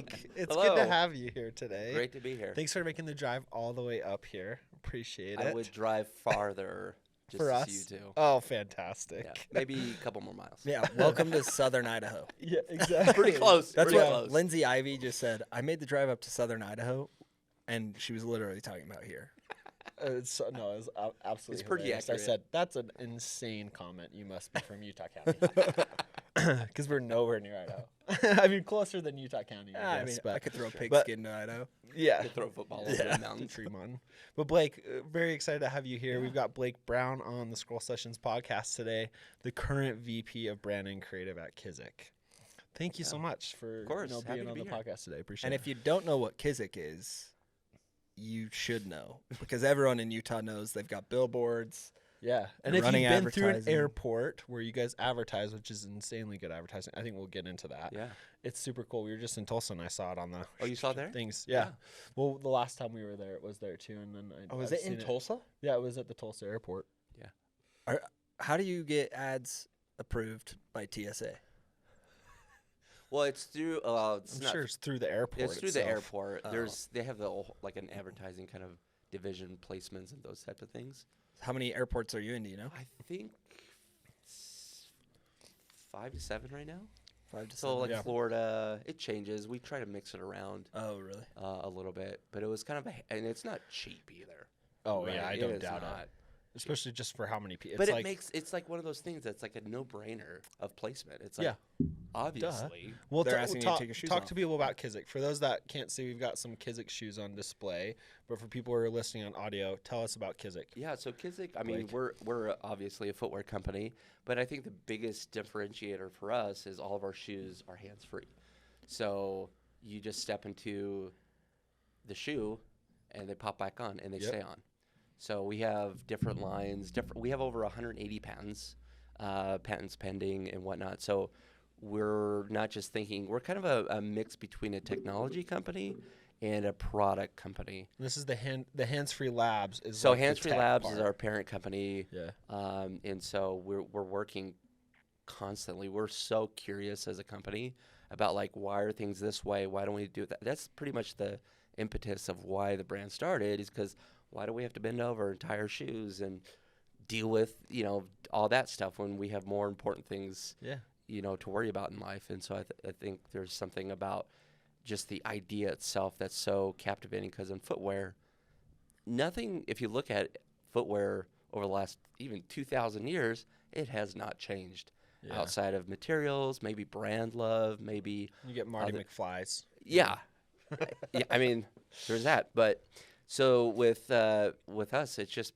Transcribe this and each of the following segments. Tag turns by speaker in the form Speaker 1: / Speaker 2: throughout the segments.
Speaker 1: Blake, it's good to have you here today.
Speaker 2: Great to be here.
Speaker 1: Thanks for making the drive all the way up here. Appreciate it.
Speaker 2: I would drive farther just
Speaker 1: for
Speaker 2: to
Speaker 1: us.
Speaker 2: see you two.
Speaker 1: Oh, fantastic.
Speaker 2: Yeah, maybe a couple more miles.
Speaker 3: Yeah, welcome to Southern Idaho.
Speaker 1: Yeah, exactly.
Speaker 2: Pretty close.
Speaker 3: That's
Speaker 2: pretty
Speaker 3: what
Speaker 2: close.
Speaker 3: Lindsay Ivy just said. I made the drive up to Southern Idaho, and she was literally talking about here.
Speaker 1: It was absolutely
Speaker 2: It's pretty
Speaker 1: hilarious.
Speaker 2: accurate.
Speaker 1: I said, that's an insane comment. You must be from Utah County. Because we're nowhere near Idaho. I mean, closer than Utah County, I guess.
Speaker 3: I could throw pigskin to Idaho.
Speaker 1: Yeah.
Speaker 2: They throw a football over the mountains.
Speaker 1: Tree mountain. But Blake, very excited to have you here. We've got Blake Brown on the Scroll Sessions podcast today, the current VP of Brand and Creative at Kizik. Thank you so much for being on the podcast today. Appreciate it.
Speaker 3: And if you don't know what Kizik is, you should know, because everyone in Utah knows they've got billboards.
Speaker 1: Yeah. And if you've been through an airport where you guys advertise, which is insanely good advertising, I think we'll get into that.
Speaker 2: Yeah.
Speaker 1: It's super cool. We were just in Tulsa and I saw it on the
Speaker 2: you saw it there?
Speaker 1: things. Yeah. Well, the last time we were there, it was there too. And then
Speaker 3: was it in Tulsa?
Speaker 1: Yeah, it was at the Tulsa airport.
Speaker 2: Yeah.
Speaker 3: How do you get ads approved by TSA?
Speaker 2: Well, it's through.
Speaker 1: I'm sure it's through the airport.
Speaker 2: It's through the
Speaker 1: itself.
Speaker 2: airport.
Speaker 3: Oh.
Speaker 2: They have like an advertising kind of division, placements, and those types of things.
Speaker 3: How many airports are you in? Do you know?
Speaker 2: I think it's 5 to 7 right now.
Speaker 3: 5 to 7.
Speaker 2: So like Florida, it changes. We try to mix it around.
Speaker 3: Oh, really?
Speaker 2: A little bit, but it was kind of and it's not cheap either.
Speaker 1: Oh,
Speaker 2: right?
Speaker 1: yeah, I
Speaker 2: It
Speaker 1: don't
Speaker 2: is
Speaker 1: doubt
Speaker 2: not.
Speaker 1: it. Especially just for how many people.
Speaker 2: But it's like one of those things that's like a no-brainer of placement. It's like, obviously.
Speaker 1: Well,
Speaker 3: They're asking you to take your shoes
Speaker 1: talk
Speaker 3: off.
Speaker 1: to people about Kizik. For those that can't see, we've got some Kizik shoes on display. But for people who are listening on audio, tell us about Kizik.
Speaker 2: Yeah, so Kizik, I mean, we're obviously a footwear company, but I think the biggest differentiator for us is all of our shoes are hands-free. So you just step into the shoe, and they pop back on, and they stay on. So we have different lines. We have over 180 patents pending and whatnot. So we're not just thinking. We're kind of a mix between a technology company and a product company.
Speaker 1: This is the Hands-Free Labs.
Speaker 2: So
Speaker 1: like
Speaker 2: Hands-Free
Speaker 1: the tech
Speaker 2: Labs
Speaker 1: part.
Speaker 2: is our parent company.
Speaker 1: Yeah.
Speaker 2: And so we're working constantly. We're so curious as a company about like, why are things this way? Why don't we do that? That's pretty much the impetus of why the brand started, is because why do we have to bend over and tie our shoes and deal with, all that stuff when we have more important things, to worry about in life? And so I think there's something about just the idea itself that's so captivating, because in footwear, if you look at footwear over the last even 2,000 years, it has not changed outside of materials, maybe brand love, maybe.
Speaker 1: You get Marty McFly's.
Speaker 2: Yeah. Yeah, I mean, there's that. But so with us, it's just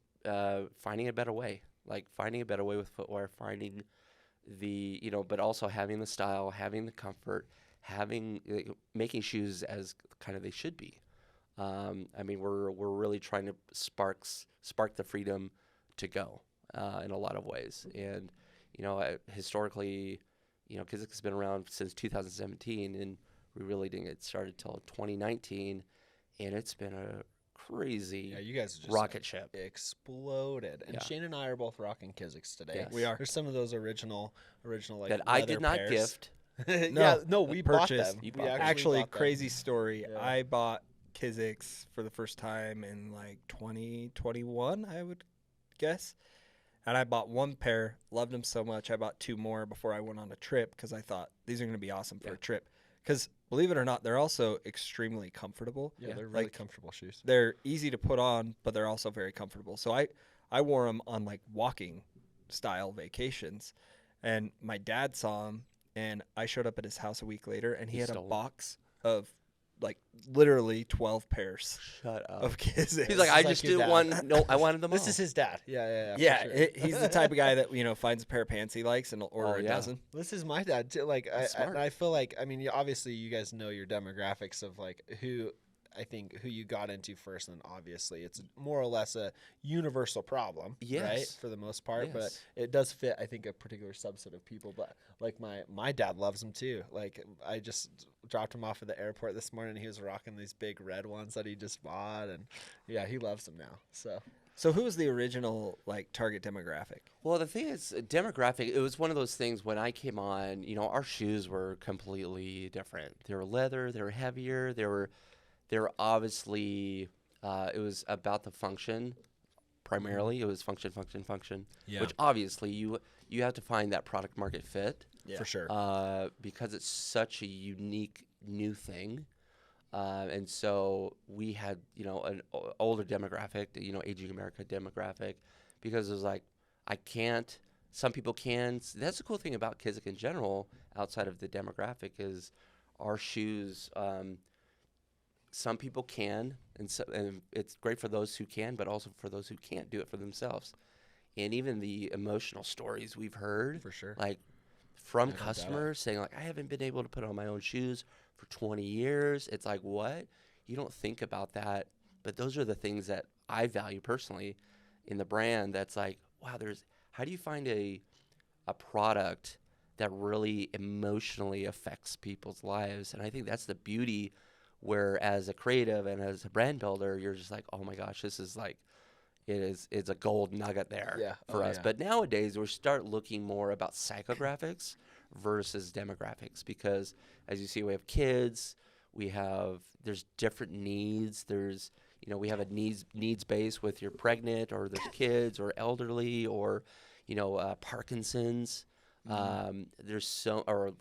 Speaker 2: finding a better way, with footwear, finding but also having the style, having the comfort, making shoes as kind of they should be. I mean, we're really trying to spark the freedom to go in a lot of ways. And historically, Kizik has been around since 2017, and we really didn't get started till 2019, and it's been a crazy
Speaker 1: you guys just
Speaker 2: rocket ship.
Speaker 1: Exploded. And Shane and I are both rocking Kiziks today.
Speaker 2: Yes.
Speaker 3: We are.
Speaker 1: There's some of those original like
Speaker 2: that I
Speaker 1: leather
Speaker 2: did not
Speaker 1: pairs.
Speaker 2: gift.
Speaker 1: We bought them.
Speaker 2: You
Speaker 1: We
Speaker 2: bought them.
Speaker 3: Actually,
Speaker 1: bought them.
Speaker 3: crazy story.
Speaker 1: Yeah.
Speaker 3: I bought Kiziks for the first time in like 2021, I would guess. And I bought one pair, loved them so much, I bought 2 more before I went on a trip, because I thought these are going to be awesome for a trip. Because believe it or not, they're also extremely comfortable.
Speaker 1: Yeah, they're really comfortable shoes.
Speaker 3: They're easy to put on, but they're also very comfortable. So I wore them on like walking style vacations, and my dad saw them, and I showed up at his house a week later, and he had a box of like literally 12 pairs
Speaker 2: Shut up.
Speaker 3: of Kiziks.
Speaker 2: He's like, I just did one. No, I wanted them all.
Speaker 1: This is his dad. Yeah.
Speaker 3: Yeah,
Speaker 1: for sure.
Speaker 3: he's the type of guy that finds a pair of pants he likes and will order a dozen.
Speaker 1: This is my dad too. Like, I feel like, I mean, obviously you guys know your demographics of like who you got into first, and obviously it's more or less a universal problem, right? For the most part, but it does fit, I think, a particular subset of people. But like my dad loves them too. Like, I just dropped him off at the airport this morning. He was rocking these big red ones that he just bought, and he loves them now. So
Speaker 3: So who was the original like target demographic?
Speaker 2: Well, the thing is, demographic, it was one of those things when I came on, our shoes were completely different. They were leather, they were heavier, they were obviously, it was about the function primarily. It was function, function, function, which obviously you have to find that product market fit.
Speaker 1: Yeah. For sure.
Speaker 2: Because it's such a unique new thing. And so we had, an older demographic, aging America demographic, because it was like, some people can. That's the cool thing about Kizik in general, outside of the demographic, is our shoes, some people can, and it's great for those who can, but also for those who can't do it for themselves. And even the emotional stories we've heard,
Speaker 1: for sure,
Speaker 2: like from customers saying like, I haven't been able to put on my own shoes for 20 years. It's like, what? You don't think about that, but those are the things that I value personally in the brand. That's like, wow, how do you find a product that really emotionally affects people's lives? And I think that's the beauty, where as a creative and as a brand builder, you're just like, oh my gosh, this is like, it's a gold nugget there for us. But nowadays, we start looking more about psychographics versus demographics, because as you see, we have kids, there's different needs. There's, we have a needs base with you're pregnant, or there's kids, or elderly, or, Parkinson's. Or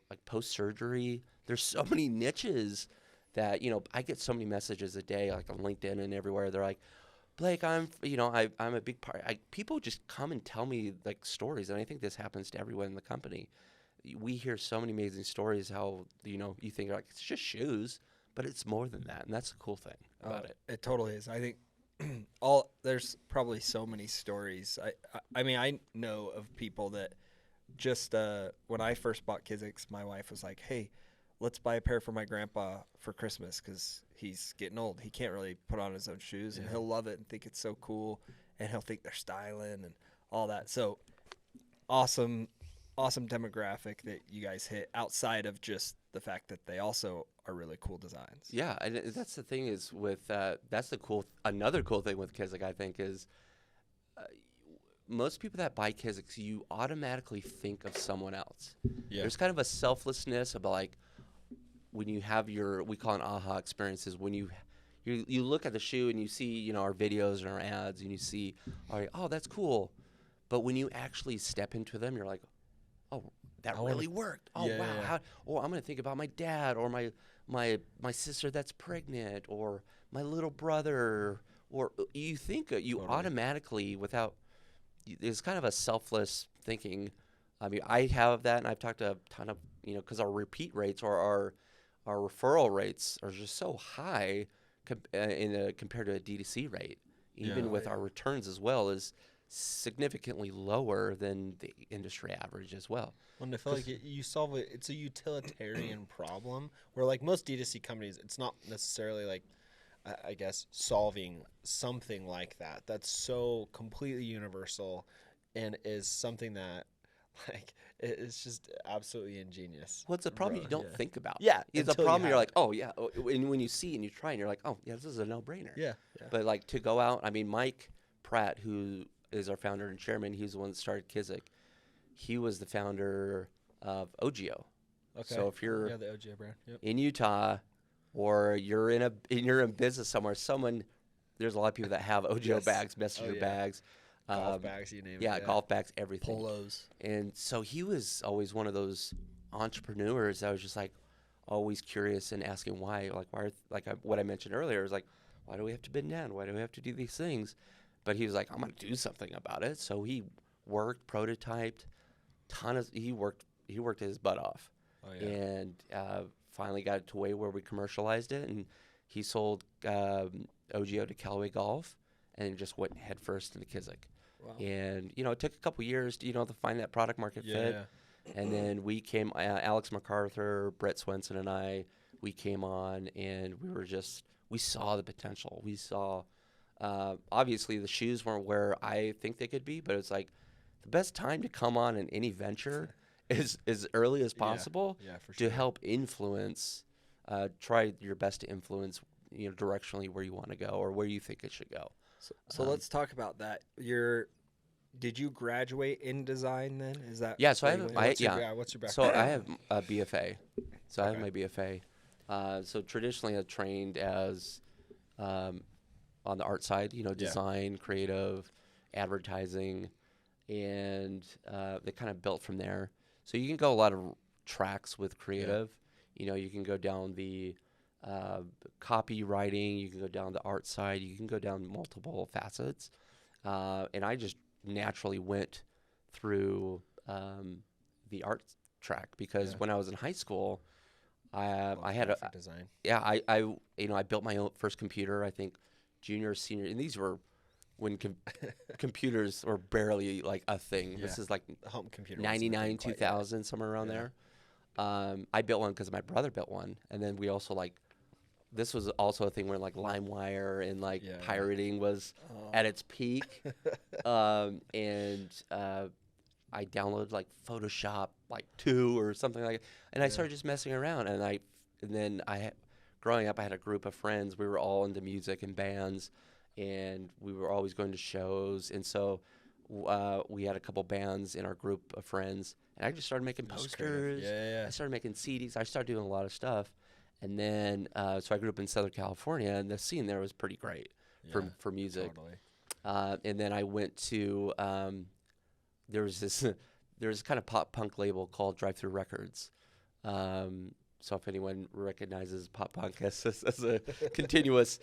Speaker 2: like post-surgery. There's so many niches that, I get so many messages a day, like on LinkedIn and everywhere. They're like, Blake, I'm a big part. People just come and tell me like stories, and I think this happens to everyone in the company. We hear so many amazing stories. How you think like it's just shoes, but it's more than that, and that's the cool thing about it.
Speaker 3: It totally is. I think there's probably so many stories. I mean, I know of people that just when I first bought Kiziks, my wife was like, "Hey, let's buy a pair for my grandpa for Christmas because he's getting old. He can't really put on his own shoes, and he'll love it and think it's so cool, and he'll think they're styling and all that." So awesome demographic that you guys hit, outside of just the fact that they also are really cool designs.
Speaker 2: Yeah, and that's the thing is with another cool thing with Kizik, I think, is most people that buy Kiziks, you automatically think of someone else. Yeah. There's kind of a selflessness about like, when you have we call it aha experiences, when you look at the shoe and you see, our videos and our ads, and you see, all right, oh, that's cool. But when you actually step into them, you're like, oh, that really worked. Oh, wow. Yeah. I'm going to think about my dad, or my sister that's pregnant, or my little brother, or you think automatically it's kind of a selfless thinking. I mean, I have that, and I've talked to a ton of, because our repeat rates or our referral rates are just so high compared to a D2C rate, even with our returns as well, is significantly lower than the industry average as well.
Speaker 1: And I feel like you solve it. It's a utilitarian problem where, like most D2C companies, it's not necessarily like, I guess, solving something like that. That's so completely universal, and is something that, like, it's just absolutely ingenious.
Speaker 2: Well, it's a problem you don't think about.
Speaker 1: Yeah.
Speaker 2: It's a problem you're like, oh, yeah. And when you see and you try, and you're like, oh, yeah, this is a no-brainer.
Speaker 1: Yeah.
Speaker 2: But, like, to go out, I mean, Mike Pratt, who is our founder and chairman, he's the one that started Kizik. He was the founder of OGIO. Okay. So if you're
Speaker 1: the OGIO brand. Yep.
Speaker 2: in Utah, or you're in business somewhere, there's a lot of people that have OGIO bags, messenger bags.
Speaker 1: Golf bags, you name it.
Speaker 2: Yeah, golf bags, everything.
Speaker 3: Polos.
Speaker 2: And so he was always one of those entrepreneurs that was just like always curious and asking why. What I mentioned earlier is like, why do we have to bend down? Why do we have to do these things? But he was like, I'm going to do something about it. So he worked, prototyped, he worked his butt off. Oh, yeah. And finally got it to a way where we commercialized it, and he sold OGIO to Callaway Golf, and it just went headfirst into Kizik. Wow. And, it took a couple years to find that product market fit. Yeah. And then we came, Alex MacArthur, Brett Swenson, and I, we came on, and we saw the potential. We saw, obviously the shoes weren't where I think they could be, but it's like the best time to come on in any venture is as early as possible for sure. To help influence, try your best to influence, directionally where you want to go or where you think it should go.
Speaker 3: So let's talk about that. Did you graduate in design then? Is that
Speaker 2: So I have
Speaker 1: what's your background?
Speaker 2: So I have a BFA. So I have my BFA. So traditionally I trained as on the art side, design, creative, advertising, and they kind of built from there. So you can go a lot of tracks with creative. You can go down the copywriting, you can go down the art side, you can go down multiple facets. And I just naturally went through the art track because when I was in high school, I had a
Speaker 1: design.
Speaker 2: I built my own first computer, I think junior, senior, and these were when computers were barely like a thing. Yeah. This is like
Speaker 1: home computer
Speaker 2: 99, 2000, somewhere around there. I built one because my brother built one, and then we also this was also a thing where like LimeWire and pirating was at its peak, and I downloaded like Photoshop 2 or something like that, and I started just messing around, and then growing up I had a group of friends. We were all into music and bands, and we were always going to shows, and so we had a couple bands in our group of friends, and I just started making posters. I started making CDs. I started doing a lot of stuff, and then so I grew up in Southern California, and the scene there was pretty great for music. Totally. And then I went to there was kind of pop punk label called Drive Thru Records. So if anyone recognizes pop punk as a continuous,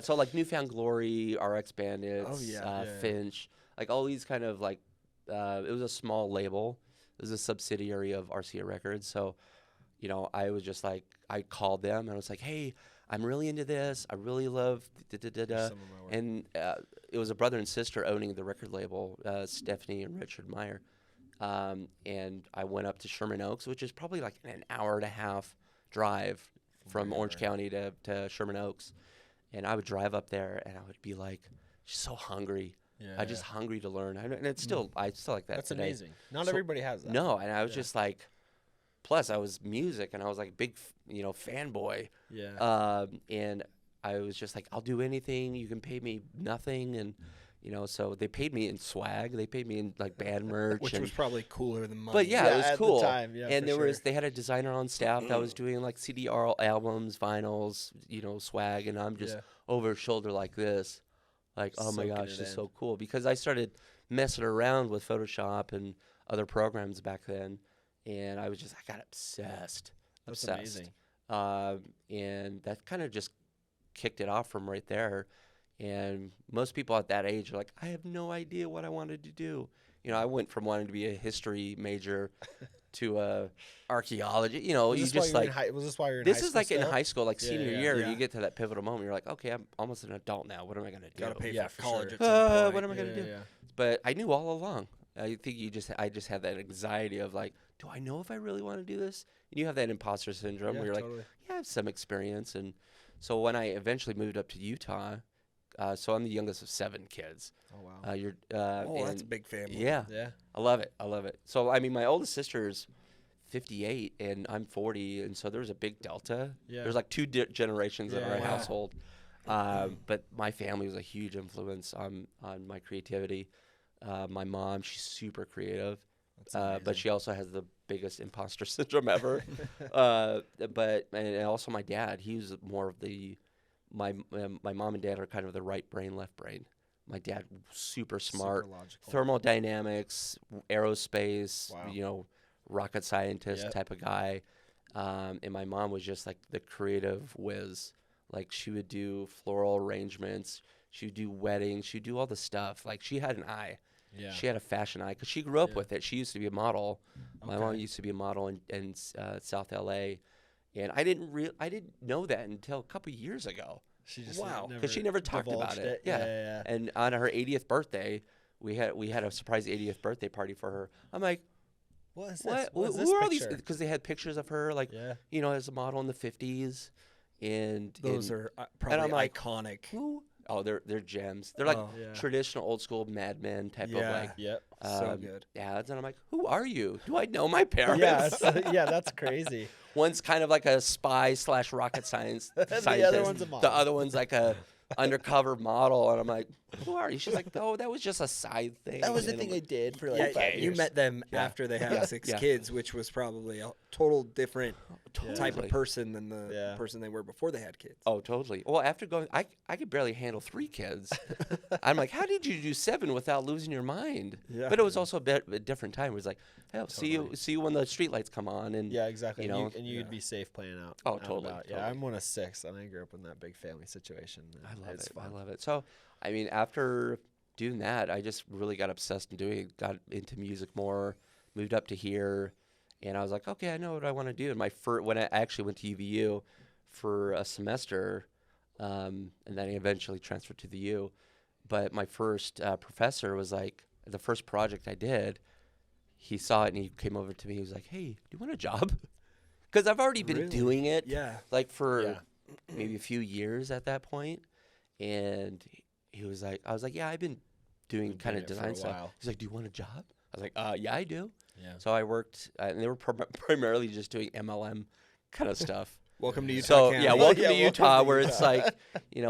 Speaker 2: so like Newfound Glory, RX Bandits, Finch, like all these kind of it was a small label. It was a subsidiary of RCA Records. So, I was just I called them and I was like, hey, I'm really into this. I really love and it was a brother and sister owning the record label, Stephanie and Richard Meyer. And I went up to Sherman Oaks, which is probably like an hour and a half drive from Orange County to Sherman Oaks. And I would drive up there and I would be just so hungry. I'm just hungry to learn. And it's still, I still like that.
Speaker 1: That's
Speaker 2: today.
Speaker 1: amazing. Not everybody has that.
Speaker 2: No, and I was just plus I was music and I was big, fanboy.
Speaker 1: Yeah.
Speaker 2: And I was just I'll do anything. You can pay me nothing. And, so they paid me in swag. They paid me in band merch.
Speaker 3: Which was probably cooler than money.
Speaker 2: But it was cool.
Speaker 1: The time,
Speaker 2: and they had a designer on staff that was doing CDR albums, vinyls, swag. And I'm just over shoulder like this. Oh my gosh, this is so cool. Because I started messing around with Photoshop and other programs back then. And I got obsessed.
Speaker 1: That's amazing.
Speaker 2: And that kind of just kicked it off from right there. And most people at that age are like, I have no idea what I wanted to do. I went from wanting to be a history major to archaeology. Was this why you're in high school? This is in high school, senior year. You get to that pivotal moment. You're like, okay, I'm almost an adult now. What am I going to do?
Speaker 3: Got to pay for college.
Speaker 2: Sure. What am I going to do? But I knew all along. I think I just had that anxiety of do I know if I really want to do this? And you have that imposter syndrome where you're totally. I have some experience. And so when I eventually moved up to Utah, so I'm the youngest of 7 kids.
Speaker 1: Oh, wow.
Speaker 3: That's a big family.
Speaker 2: Yeah. I love it. So, my oldest sister's 58 and I'm 40. And so there's a big delta. Yeah. There's 2 generations in our household. But my family was a huge influence on my creativity. My mom, she's super creative. But she also has the biggest imposter syndrome ever. And also my dad, he was more of my mom and dad are kind of the right brain, left brain. My dad, super smart, thermodynamics, aerospace, rocket scientist type of guy. And my mom was just the creative whiz. She would do floral arrangements. She would do weddings. She would do all the stuff. She had an eye. Yeah. She had a fashion eye because she grew up with it. She used to be a model. My mom used to be a model in South LA, and I didn't know that until a couple years ago.
Speaker 1: She just
Speaker 2: because she never talked about it. Yeah. And on her 80th birthday, we had a surprise 80th birthday party for her. I'm like,
Speaker 1: what is this?
Speaker 2: Who are all these? Because they had pictures of her as a model in the 50s, and
Speaker 3: those are probably iconic.
Speaker 2: Who? Oh, they're gems. They're traditional old school Mad Men type of
Speaker 3: so good
Speaker 2: ads. And I'm like, who are you? Do I know my parents?
Speaker 1: That's crazy.
Speaker 2: One's kind of like a spy / rocket scientist.
Speaker 1: The other one's a model.
Speaker 2: The other one's like a undercover model. And I'm like, who are you? She's like, oh, that was just a side thing.
Speaker 1: That was the
Speaker 2: And
Speaker 1: thing
Speaker 2: I'm
Speaker 1: I
Speaker 2: like,
Speaker 1: did for like 5 years.
Speaker 3: You met them
Speaker 2: Yeah.
Speaker 3: after they had
Speaker 2: Yeah.
Speaker 3: 6
Speaker 2: Yeah.
Speaker 3: kids, which was probably a total different type
Speaker 2: Totally.
Speaker 3: of person than the
Speaker 1: Yeah.
Speaker 3: person they were before they had kids.
Speaker 2: Oh, totally. Well, after going, I could barely handle 3 kids. I'm like, how did you do 7 without losing your mind?
Speaker 3: Yeah.
Speaker 2: But it was also a different time. It was like, hell,
Speaker 1: Totally.
Speaker 2: see you when the street lights come on. And
Speaker 1: Yeah, exactly.
Speaker 2: You know,
Speaker 1: and you'd be safe playing out.
Speaker 2: Oh,
Speaker 1: out
Speaker 2: totally,
Speaker 1: about. Yeah,
Speaker 2: totally.
Speaker 1: I'm one of 6, and I grew up in that big family situation.
Speaker 2: I love
Speaker 1: It's
Speaker 2: it.
Speaker 1: fun.
Speaker 2: I love it. So, I mean, after doing that, I just really got obsessed in doing it, got into music more, moved up to here, and I was like, okay, I know what I want to do. And when I actually went to UVU for a semester, and then I eventually transferred to the U. But my first professor was like, the first project I did, he saw it and he came over to me. He was like, hey, do you want a job? Because I've already been
Speaker 3: Really?
Speaker 2: doing it
Speaker 3: Yeah.
Speaker 2: like for
Speaker 1: Yeah.
Speaker 2: maybe a few years at that point. And he was like, I was like, yeah, I've been doing kind of
Speaker 1: it for a
Speaker 2: design stuff.
Speaker 1: while.
Speaker 2: He's like, do you want a job? I was like, yeah, I do.
Speaker 1: Yeah.
Speaker 2: So I worked, and they were primarily just doing MLM kind of stuff.
Speaker 3: Welcome to Utah
Speaker 2: So
Speaker 3: County.
Speaker 2: yeah, welcome
Speaker 1: Yeah,
Speaker 2: to
Speaker 1: welcome
Speaker 2: Utah,
Speaker 1: to
Speaker 2: where it's
Speaker 1: Utah.
Speaker 2: like,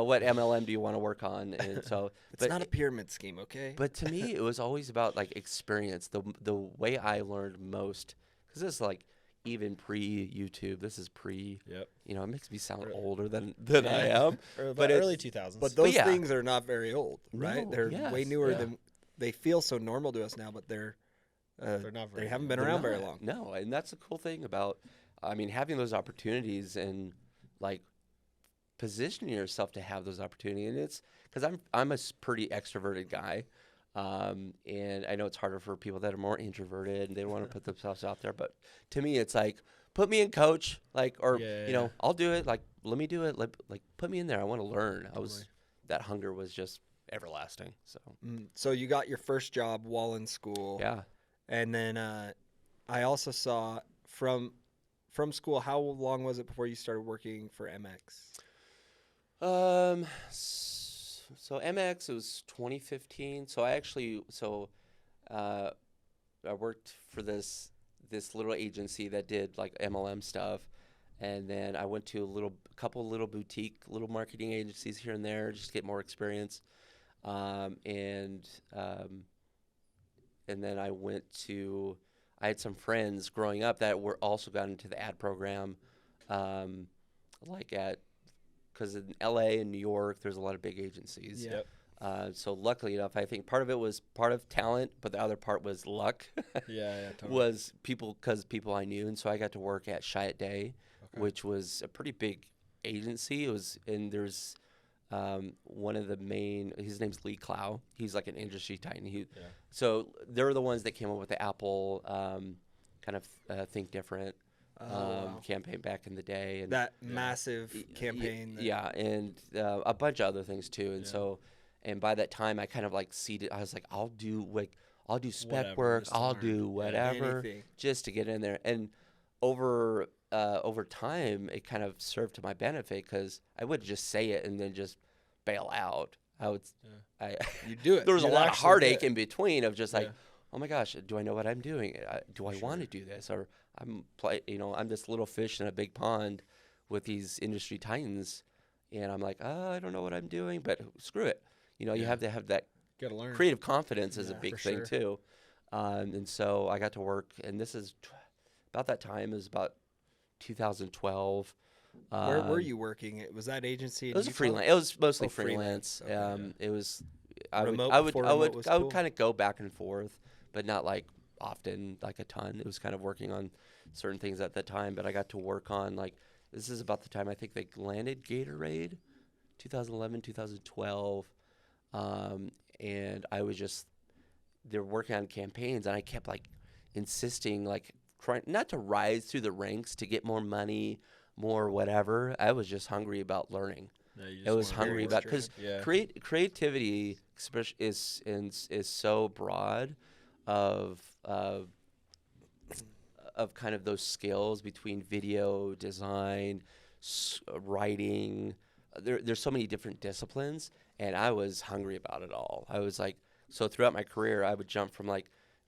Speaker 2: what MLM do you want to work on? And so,
Speaker 3: It's not a pyramid scheme, okay?
Speaker 2: but to me, it was always about like experience. The way I learned most, because this is like even pre-YouTube. This is pre.
Speaker 1: Yep.
Speaker 2: It makes me sound
Speaker 1: Right.
Speaker 2: older than I am.
Speaker 1: But
Speaker 2: But it's-
Speaker 1: early 2000s.
Speaker 3: But those
Speaker 2: yeah.
Speaker 3: things are not very old, right?
Speaker 2: No,
Speaker 3: They're way
Speaker 2: yes,
Speaker 3: newer
Speaker 1: yeah.
Speaker 3: than they feel so normal to us now, but they're
Speaker 1: not very
Speaker 3: they haven't
Speaker 1: new.
Speaker 3: been
Speaker 2: They're
Speaker 3: around very
Speaker 2: not.
Speaker 3: long.
Speaker 2: No, and that's the cool thing about, having those opportunities and like positioning yourself to have those opportunities. And it's because I'm a pretty extroverted guy, and I know it's harder for people that are more introverted and they don't want to put themselves out there. But to me, it's like, put me in, coach,
Speaker 1: Yeah.
Speaker 2: I'll do it. Like, let me do it. Like put me in there. I want to learn.
Speaker 1: Totally.
Speaker 2: That hunger was just everlasting. So
Speaker 3: So you got your first job while in school.
Speaker 2: yeah.
Speaker 3: And then I also saw from school, how long was it before you started working for MX?
Speaker 2: So MX, it was 2015. So I worked for this little agency that did like MLM stuff, and then I went to a couple little boutique little marketing agencies here and there just to get more experience, and then I had some friends growing up that were also got into the ad program, because in LA and New York, there's a lot of big agencies.
Speaker 3: Yeah.
Speaker 1: Yep.
Speaker 2: So luckily enough, I think part of it was part of talent, but the other part was luck.
Speaker 1: Yeah, totally.
Speaker 2: Was people I knew, and so I got to work at Chiat Day,
Speaker 1: Okay.
Speaker 2: which was a pretty big agency. There's one of the main. His name's Lee Clow. He's like an industry titan. So they're the ones that came up with the Apple kind of Think Different
Speaker 3: Wow.
Speaker 2: campaign back in the day, and
Speaker 3: That massive campaign.
Speaker 2: yeah, and a bunch of other things too. And
Speaker 1: Yeah.
Speaker 2: so, and by that time, I kind of like seeded. I was like, I'll do spec
Speaker 1: Whatever,
Speaker 2: work.
Speaker 1: just to
Speaker 2: I'll
Speaker 1: learn.
Speaker 2: do
Speaker 1: Yeah,
Speaker 2: whatever
Speaker 3: anything.
Speaker 2: just to get in there. And over time, it kind of served to my benefit because I wouldn't just say it and then just bail out.
Speaker 3: You do it.
Speaker 2: There was a
Speaker 3: You'd
Speaker 2: lot of
Speaker 3: actually do
Speaker 2: heartache
Speaker 3: it.
Speaker 2: in between of just like,
Speaker 1: Yeah.
Speaker 2: oh my gosh, do I know what I'm doing? Do I want to do this? Or I'm this little fish in a big pond with these industry titans, and I'm like, I don't know what I'm doing, but screw it. You
Speaker 1: Yeah.
Speaker 2: have to have that
Speaker 1: Gotta learn.
Speaker 2: creative confidence is a
Speaker 1: Yeah,
Speaker 2: big
Speaker 1: for
Speaker 2: thing
Speaker 1: sure.
Speaker 2: too. And so I got to work, and this is about that time. It was about 2012.
Speaker 3: Where were you working? Was that agency?
Speaker 2: It was a freelance. It was mostly
Speaker 3: Oh, freelance.
Speaker 2: freelance.
Speaker 3: Okay.
Speaker 2: It was. I
Speaker 3: Remote
Speaker 2: would
Speaker 3: before remote was cool?
Speaker 2: kind of go back and forth, but not like often, like a ton. It was kind of working on certain things at the time. But I got to work on this is about the time I think they landed Gatorade, 2011, 2012, and I was just they're working on campaigns, and I kept insisting trying not to rise through the ranks to get more money, more whatever. I was just hungry about learning.
Speaker 1: No, you
Speaker 2: It
Speaker 1: just
Speaker 2: was
Speaker 1: wanna
Speaker 2: hungry
Speaker 1: work.
Speaker 2: about because
Speaker 1: Yeah.
Speaker 2: creativity is so broad of kind of those skills between video design, writing. There's so many different disciplines, and I was hungry about it all. I was so throughout my career, I would jump from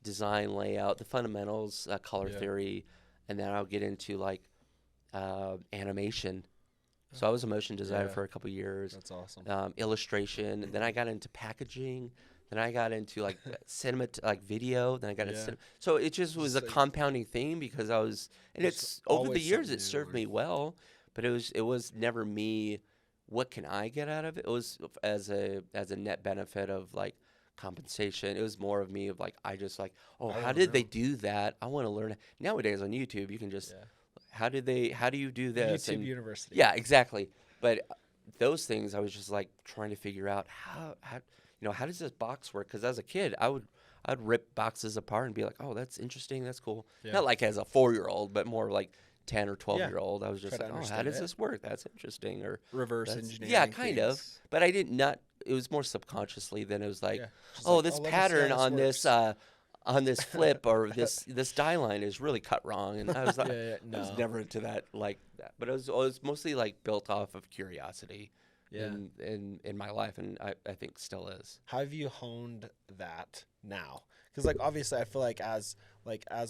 Speaker 2: design, layout, the fundamentals, color
Speaker 1: Yeah.
Speaker 2: theory, and then I'll get into animation. So I was a motion designer for a couple of years.
Speaker 1: That's awesome.
Speaker 2: Illustration. And then I got into packaging. Then I got into like cinema, like video. Then I got into cinema. So it just was a compounding thing because I was, and it's over the years it served me well, but it was never me. What can I get out of it? It was as a net benefit of like compensation. It was more of me of like I just like, how did they do that? I want to learn. Nowadays on YouTube, you can just how do you do this?
Speaker 1: YouTube University.
Speaker 2: Yeah, exactly. But those things I was just like trying to figure out how how does this box work? Because as a kid, I'd rip boxes apart and be like, oh, that's interesting, that's cool. Not like as a 4-year-old, but more like 10 or 12-year-old. I was just like, oh, how does this work? That's interesting. Or
Speaker 3: reverse engineering.
Speaker 2: Yeah, kind of. But I did not. It was more subconsciously than it was like, this pattern on this flip or this die line is really cut wrong. And I was like, I was never into that like that. But it was mostly like built off of curiosity. In my life, and I think still is.
Speaker 1: How have you honed that now? Because like obviously I feel like as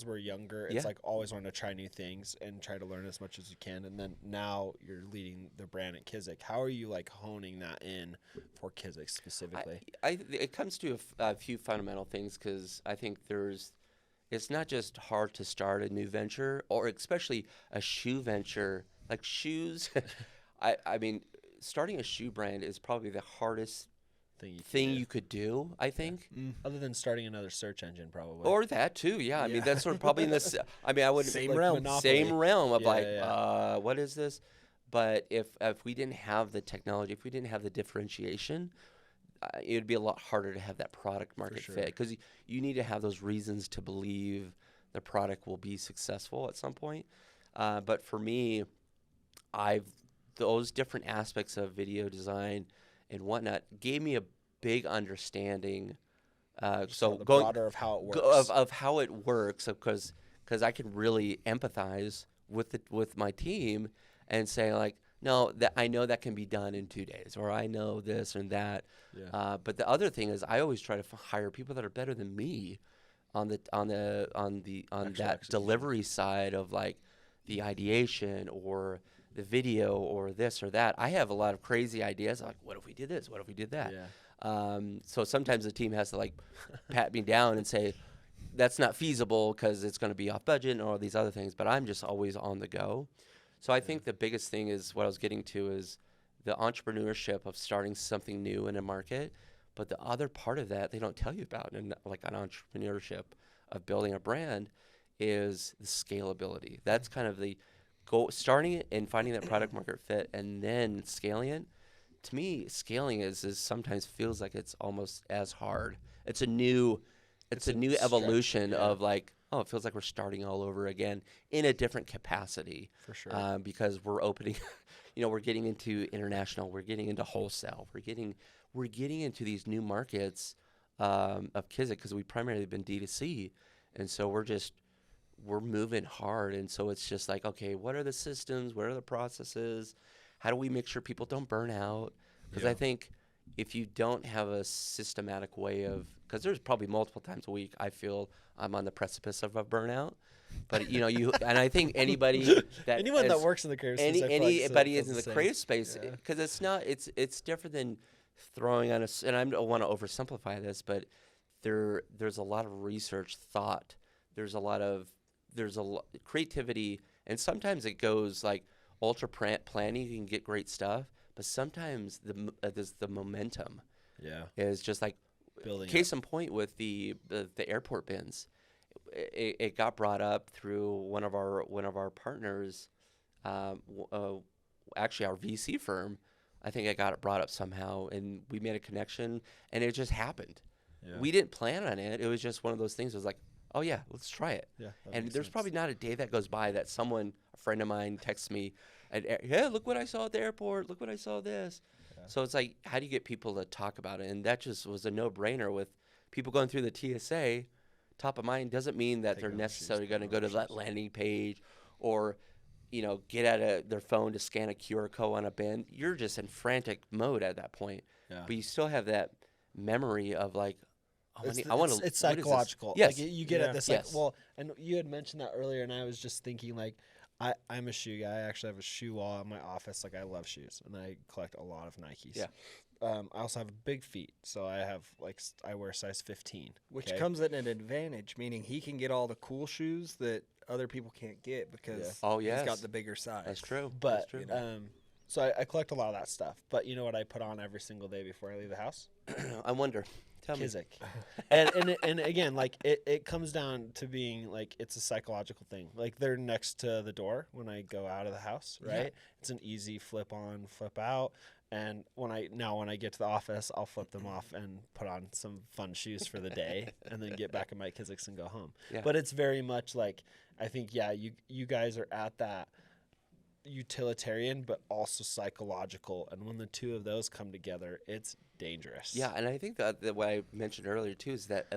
Speaker 1: we're younger, it's like always wanting to try new things and try to learn as much as you can. And then now you're leading the brand at Kizik. How are you like honing that in for Kizik specifically?
Speaker 2: It comes to a few fundamental things because I think it's not just hard to start a new venture or especially a shoe venture like shoes. I mean. Starting a shoe brand is probably the hardest thing you could do, I think.
Speaker 1: Other than starting another search engine, probably.
Speaker 2: Or that too, I mean, that's sort of probably in this. I mean, I would same realm of what is this? But if we didn't have the technology, if we didn't have the differentiation, it would be a lot harder to have that product market fit because you need to have those reasons to believe the product will be successful at some point. But for me, those different aspects of video design and whatnot gave me a big understanding. So
Speaker 1: the broader of how it works.
Speaker 2: Of how it works, because I can really empathize with my team and say like, no, that I know that can be done in 2 days, or I know this and that. But the other thing is, I always try to hire people that are better than me on that delivery side of like the ideation or the video or this or that. I have a lot of crazy ideas like, what if we did this? What if we did that? So sometimes the team has to like pat me down and say, that's not feasible because it's going to be off budget and all these other things, but I'm just always on the go. So I think the biggest thing is what I was getting to is the entrepreneurship of starting something new in a market. But the other part of that they don't tell you about in like an entrepreneurship of building a brand is the scalability. That's kind of the starting it and finding that product market fit and then scaling it. To me, scaling is sometimes feels like it's almost as hard. It's a new evolution of like, it feels like we're starting all over again in a different capacity. For sure. Because we're opening, we're getting into international, we're getting into wholesale, we're getting into these new markets of Kizik because we primarily been D2C, and so we're moving hard, and so it's just like, okay, what are the systems? What are the processes? How do we make sure people don't burn out? Because I think if you don't have a systematic way of, because there's probably multiple times a week I feel I'm on the precipice of a burnout, but and I think anybody
Speaker 1: that works in the creative space,
Speaker 2: anybody is in the creative space, because it's different than throwing on and I don't want to oversimplify this, but there's a lot of research, thought, there's a lot creativity, and sometimes it goes like ultra planning. You can get great stuff, but sometimes the momentum is just like building. Case in point with the airport bins, it got brought up through one of our partners, actually our VC firm. I think I got it brought up somehow, and we made a connection, and it just happened. We didn't plan on it. It was just one of those things. It was like, oh yeah, let's try it. And there's probably not a day that goes by that a friend of mine texts me, yeah, look what I saw at the airport. Look what I saw this. So it's like, how do you get people to talk about it? And that just was a no-brainer with people going through the TSA. Top of mind doesn't mean that they're necessarily going to go to that landing page or, get out their phone to scan a QR code on a bin. You're just in frantic mode at that point. But you still have that memory of like,
Speaker 1: it's psychological.
Speaker 2: Yes.
Speaker 1: Like you get at this, like, well, and you had mentioned that earlier, and I was just thinking like, I'm a shoe guy. I actually have a shoe wall in my office. Like, I love shoes, and I collect a lot of Nikes.
Speaker 2: Yeah.
Speaker 1: I also have big feet, so I wear size 15,
Speaker 3: which comes at an advantage, meaning he can get all the cool shoes that other people can't get because he's got the bigger size.
Speaker 2: That's true.
Speaker 1: But
Speaker 2: That's true.
Speaker 1: so I collect a lot of that stuff. But you know what I put on every single day before I leave the house?
Speaker 2: I wonder. Tell me.
Speaker 1: Kizik. and again, like it comes down to being like it's a psychological thing. Like they're next to the door when I go out of the house, right? Yeah. It's an easy flip on, flip out. And when I get to the office, I'll flip them off and put on some fun shoes for the day, and then get back in my Kiziks and go home. Yeah. But it's very much like I think you guys are at that utilitarian but also psychological, and when the two of those come together, it's dangerous.
Speaker 2: Yeah, and I think that what I mentioned earlier too is that the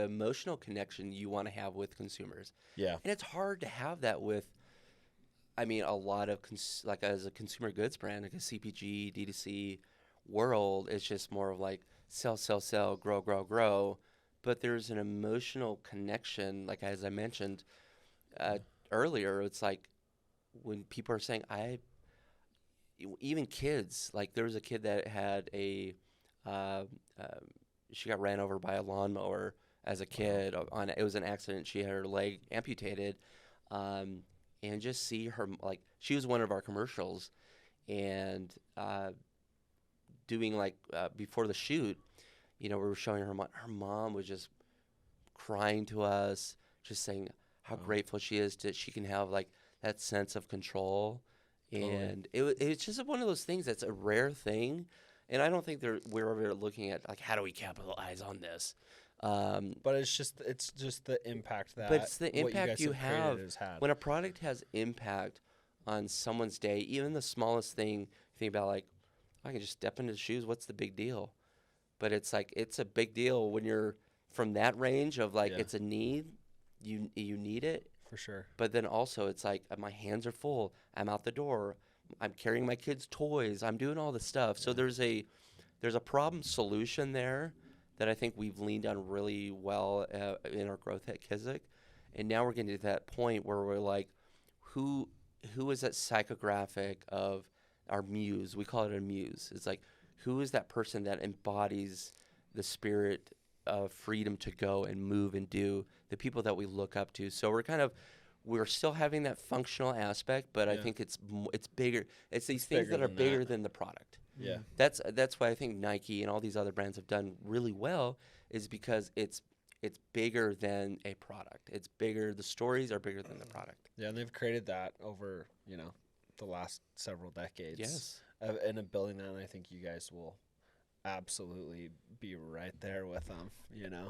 Speaker 2: emotional connection you want to have with consumers.
Speaker 1: Yeah,
Speaker 2: and it's hard to have that with, I mean, a lot of like as a consumer goods brand, like a CPG, D2C world, it's just more of like sell, grow. But there's an emotional connection, like as I mentioned earlier. It's like when people are saying, even kids, like there was a kid that had she got ran over by a lawnmower as a kid. It was an accident. She had her leg amputated, and just see her, like she was one of our commercials, and doing like before the shoot, we were showing her mom was just crying to us, just saying how grateful she is that she can have like that sense of control. And it's just one of those things that's a rare thing, and I don't think we're ever looking at like how do we capitalize on this.
Speaker 1: But it's just the impact that.
Speaker 2: But it's the impact you have when a product has impact on someone's day. Even the smallest thing, you think about like I can just step into the shoes. What's the big deal? But it's like it's a big deal when you're from that range of like it's a need. You need it.
Speaker 1: For sure.
Speaker 2: But then also it's like my hands are full. I'm out the door. I'm carrying my kids' toys. I'm doing all this stuff. So there's a problem solution there that I think we've leaned on really well in our growth at Kizik. And now we're getting to that point where we're like, who is that psychographic of our muse? We call it a muse. It's like, who is that person that embodies the spirit of freedom to go and move and do, the people that we look up to. So we're still having that functional aspect, but I think it's bigger. It's these things that are bigger than the product.
Speaker 1: Yeah.
Speaker 2: That's why I think Nike and all these other brands have done really well, is because it's bigger than a product. It's bigger. The stories are bigger than the product.
Speaker 1: Yeah, and they've created that over, the last several decades.
Speaker 2: Yes.
Speaker 1: And building that, and I think you guys will absolutely be right there with them,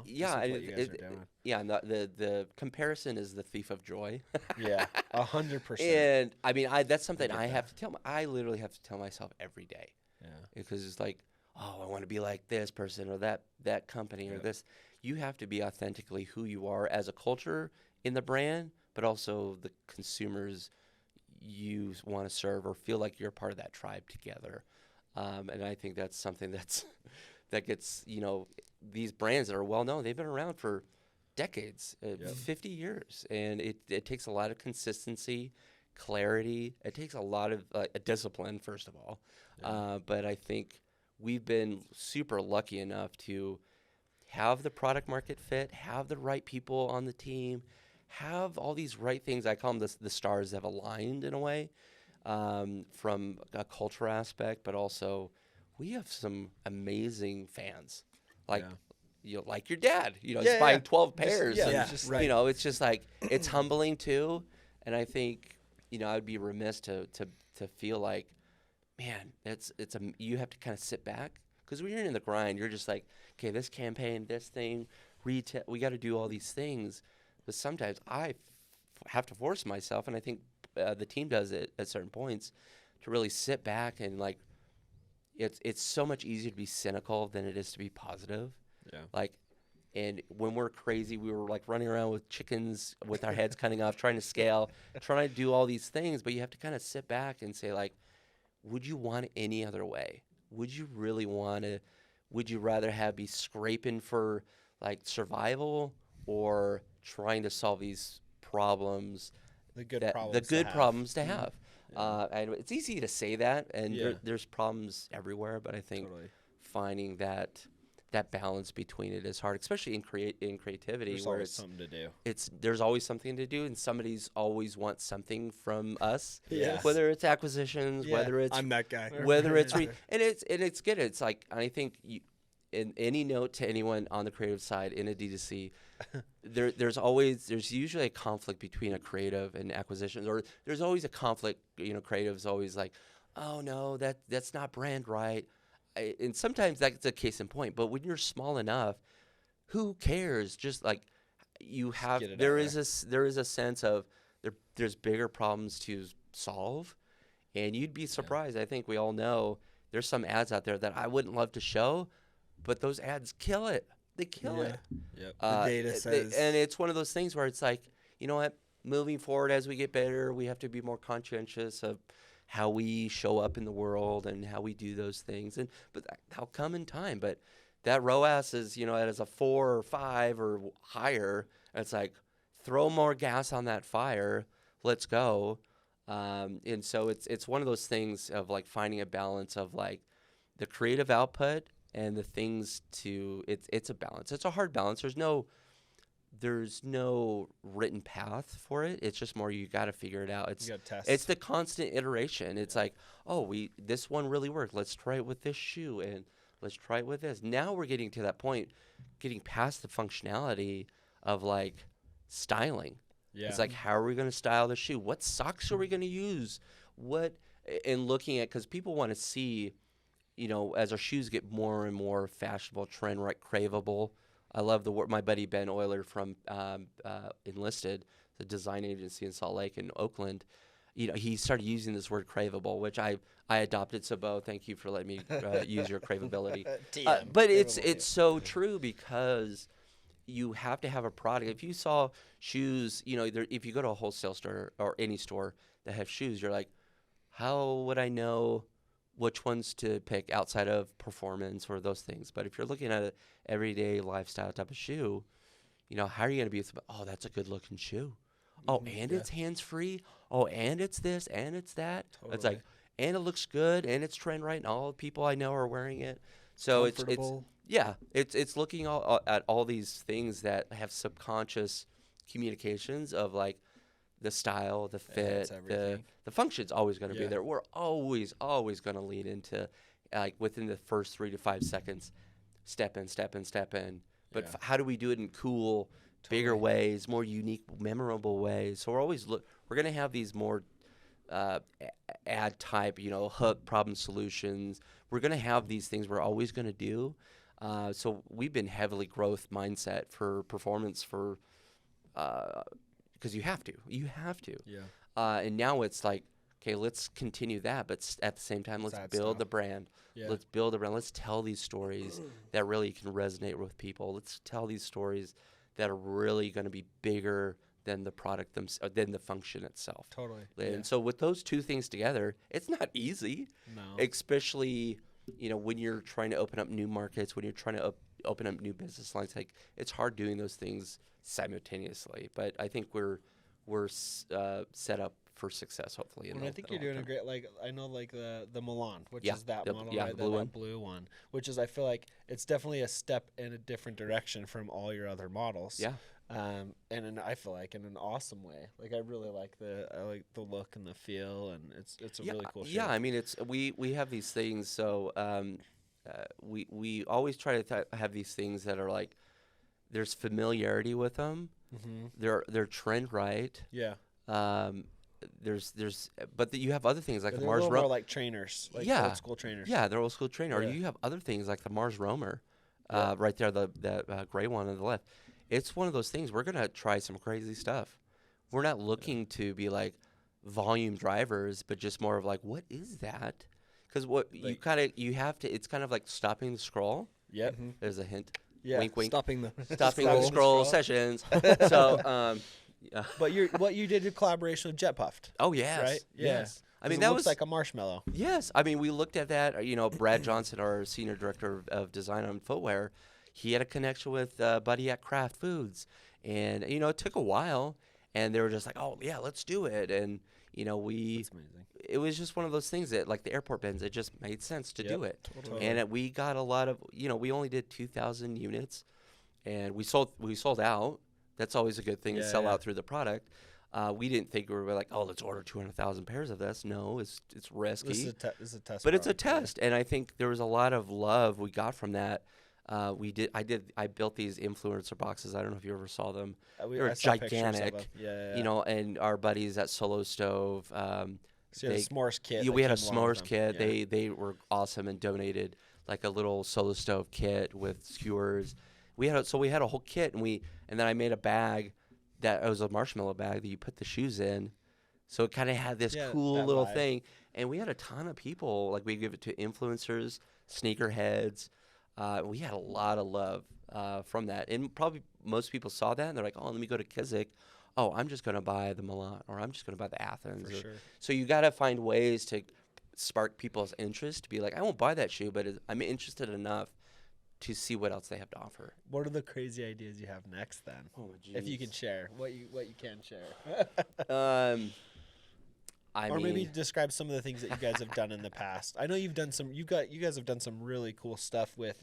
Speaker 2: Yeah,
Speaker 1: what you guys are doing.
Speaker 2: Yeah, and the comparison is the thief of joy.
Speaker 1: Yeah, 100%.
Speaker 2: And I mean, that's something I have to tell. I literally have to tell myself every day.
Speaker 1: Yeah,
Speaker 2: because it's like, oh, I want to be like this person or that company or this. You have to be authentically who you are as a culture in the brand, but also the consumers you want to serve or feel like you're part of that tribe together. And I think that's something that gets, these brands that are well known, they've been around for decades, 50 years. And it takes a lot of consistency, clarity. It takes a lot of discipline, first of all. Yeah. But I think we've been super lucky enough to have the product market fit, have the right people on the team, have all these right things. I call them the stars have aligned in a way. From a cultural aspect, but also we have some amazing fans, like like your dad. He's buying 12 pairs.
Speaker 1: Right.
Speaker 2: It's just like it's humbling too. And I think I'd be remiss to feel like, man, you have to kind of sit back, because when you're in the grind, you're just like, okay, this campaign, this thing, retail, we got to do all these things. But sometimes I have to force myself, and I think the team does it at certain points, to really sit back and like it's so much easier to be cynical than it is to be positive. And when we're crazy, we were like running around with chickens with our heads cutting off, trying to scale, trying to do all these things, but you have to kind of sit back and say, like, would you want it any other way? Would you really want to? Would you rather be scraping for like survival, or trying to solve these problems
Speaker 1: The good
Speaker 2: problems to have. And it's easy to say that, and there's problems everywhere. But I think finding that balance between it is hard, especially in creativity.
Speaker 1: There's always something to do.
Speaker 2: There's always something to do, and somebody's always wants something from us.
Speaker 3: Yes.
Speaker 2: Whether it's acquisitions, whether it's
Speaker 3: I'm that guy.
Speaker 2: Whether it's and it's good. It's like, I think in any note to anyone on the creative side in a D2C, there's usually a conflict between a creative and acquisitions, or there's always a conflict. Creative's always like, oh no, that's not brand right. And sometimes that's a case in point. But when you're small enough, who cares? Just like you have, there is a sense of there's bigger problems to solve, and you'd be surprised. I think we all know there's some ads out there that I wouldn't love to show, but those ads kill it. They kill it.
Speaker 3: Yep. The data says,
Speaker 2: and it's one of those things where it's like, you know what? Moving forward, as we get better, we have to be more conscientious of how we show up in the world and how we do those things. But that'll come in time. But that ROAS is, as a 4 or 5 or higher. It's like, throw more gas on that fire. Let's go. And so it's one of those things of like finding a balance of like the creative output and the things it's a balance. It's a hard balance. There's no written path for it. It's just more you got to figure it out.
Speaker 1: You got to test.
Speaker 2: It's the constant iteration. It's like, this one really worked. Let's try it with this shoe, and let's try it with this. Now we're getting to that point, getting past the functionality of like styling.
Speaker 1: Yeah.
Speaker 2: It's like, how are we going to style the shoe? What socks are we going to use? And looking at, because people want to see, as our shoes get more and more fashionable, trend right, craveable. I love the word. My buddy Ben Euler from Enlisted, the design agency in Salt Lake and Oakland, he started using this word craveable, which I adopted. So, Bo, thank you for letting me use your craveability. But it's so true, because you have to have a product. If you saw shoes, if you go to a wholesale store or any store that have shoes, you're like, how would I know which ones to pick outside of performance or those things? But if you're looking at an everyday lifestyle type of shoe, how are you going to be? Oh, that's a good looking shoe. Oh, and it's hands-free. Oh, and it's this, and it's that. Totally. It's like, and it looks good, and it's trend right, and all the people I know are wearing it. So it's looking at all these things that have subconscious communications of like the style, the fit, the function's always going to be there. We're always going to lead into like within the first 3 to 5 seconds, step in. But how do we do it in cool, bigger ways, more unique, memorable ways? So we're going to have these more ad type, hook problem solutions. We're going to have these things we're always going to do. So we've been heavily growth mindset for performance for because you have to. Yeah. And now it's like, okay, let's continue that, but at the same time, let's build the brand. Yeah. Let's build a brand. Let's tell these stories that really can resonate with people. Let's tell these stories that are really going to be bigger than the product than the function itself.
Speaker 1: Totally.
Speaker 2: And so with those two things together, it's not easy. No. Especially, when you're trying to open up new markets, when you're trying to open up new business lines, like it's hard doing those things simultaneously. But I think we're set up for success, hopefully.
Speaker 1: And I think you're doing a great, like, I know, like the Milan, which is that model, right?
Speaker 2: The
Speaker 1: blue one, which is, I feel like it's definitely a step in a different direction from all your other models.
Speaker 2: Yeah.
Speaker 1: And I feel like in an awesome way. Like I really like the look and the feel, and it's a really cool shoe.
Speaker 2: Yeah, I mean, we have these things. So we always try to have these things that are like there's familiarity with them. Mm-hmm. They're trend right.
Speaker 1: Yeah.
Speaker 2: But you have other things like the Mars
Speaker 1: Roamer, more like trainers, like old school trainers.
Speaker 2: Yeah, they're old school trainer. Or you have other things like the Mars Roamer, right there, the gray one on the left. It's one of those things. We're gonna try some crazy stuff. We're not looking to be like volume drivers, but just more of like, what is that? Because you have to. It's kind of like stopping the scroll.
Speaker 1: Yep.
Speaker 2: Mm-hmm. There's a hint.
Speaker 1: Yeah.
Speaker 2: Wink, wink.
Speaker 3: Stopping the
Speaker 2: scroll sessions. So. Yeah.
Speaker 1: But what you did in collaboration with Jet Puffed.
Speaker 2: Oh yes,
Speaker 1: right?
Speaker 2: Yes.
Speaker 1: I mean, that looks like a marshmallow.
Speaker 2: Yes, I mean we looked at that. Brad Johnson, our senior director of design on footwear, he had a connection with Buddy at Kraft Foods, and it took a while, and they were just like, oh yeah, let's do it. And you know,
Speaker 1: That's amazing.
Speaker 2: it was just one of those things that, like the airport bins, it just made sense to do it.
Speaker 3: Totally.
Speaker 2: And we got a lot of, you know, we only did 2,000 units, and we sold out. That's always a good thing to sell out through the product. We didn't think we were like, oh, let's order 200,000 pairs of this. No, it's risky.
Speaker 1: This is a test.
Speaker 2: But it's a test, and I think there was a lot of love we got from that. I built these influencer boxes. I don't know if you ever saw them. They were gigantic.
Speaker 1: Yeah.
Speaker 2: You know, and our buddies at Solo Stove.
Speaker 1: So you had a s'mores kit.
Speaker 2: Yeah, we had a s'mores kit.
Speaker 1: Yeah.
Speaker 2: They were awesome and donated like a little Solo Stove kit with skewers. We had a whole kit, and then I made a bag that it was a marshmallow bag that you put the shoes in. So it kind of had this cool little thing, and we had a ton of people. Like we give it to influencers, sneakerheads. We had a lot of love from that, and probably most people saw that and they're like, "Oh, let me go to Kizik. Oh, I'm just going to buy the Milan, or I'm just going to buy the Athens."
Speaker 1: For sure.
Speaker 2: So you got to find ways to spark people's interest to be like, "I won't buy that shoe, but I'm interested enough to see what else they have to offer."
Speaker 1: What are the crazy ideas you have next then?
Speaker 2: Oh,
Speaker 1: if you can share what you can share.
Speaker 2: Or
Speaker 1: maybe describe some of the things that you guys have done in the past. I know you've done some. You guys have done some really cool stuff with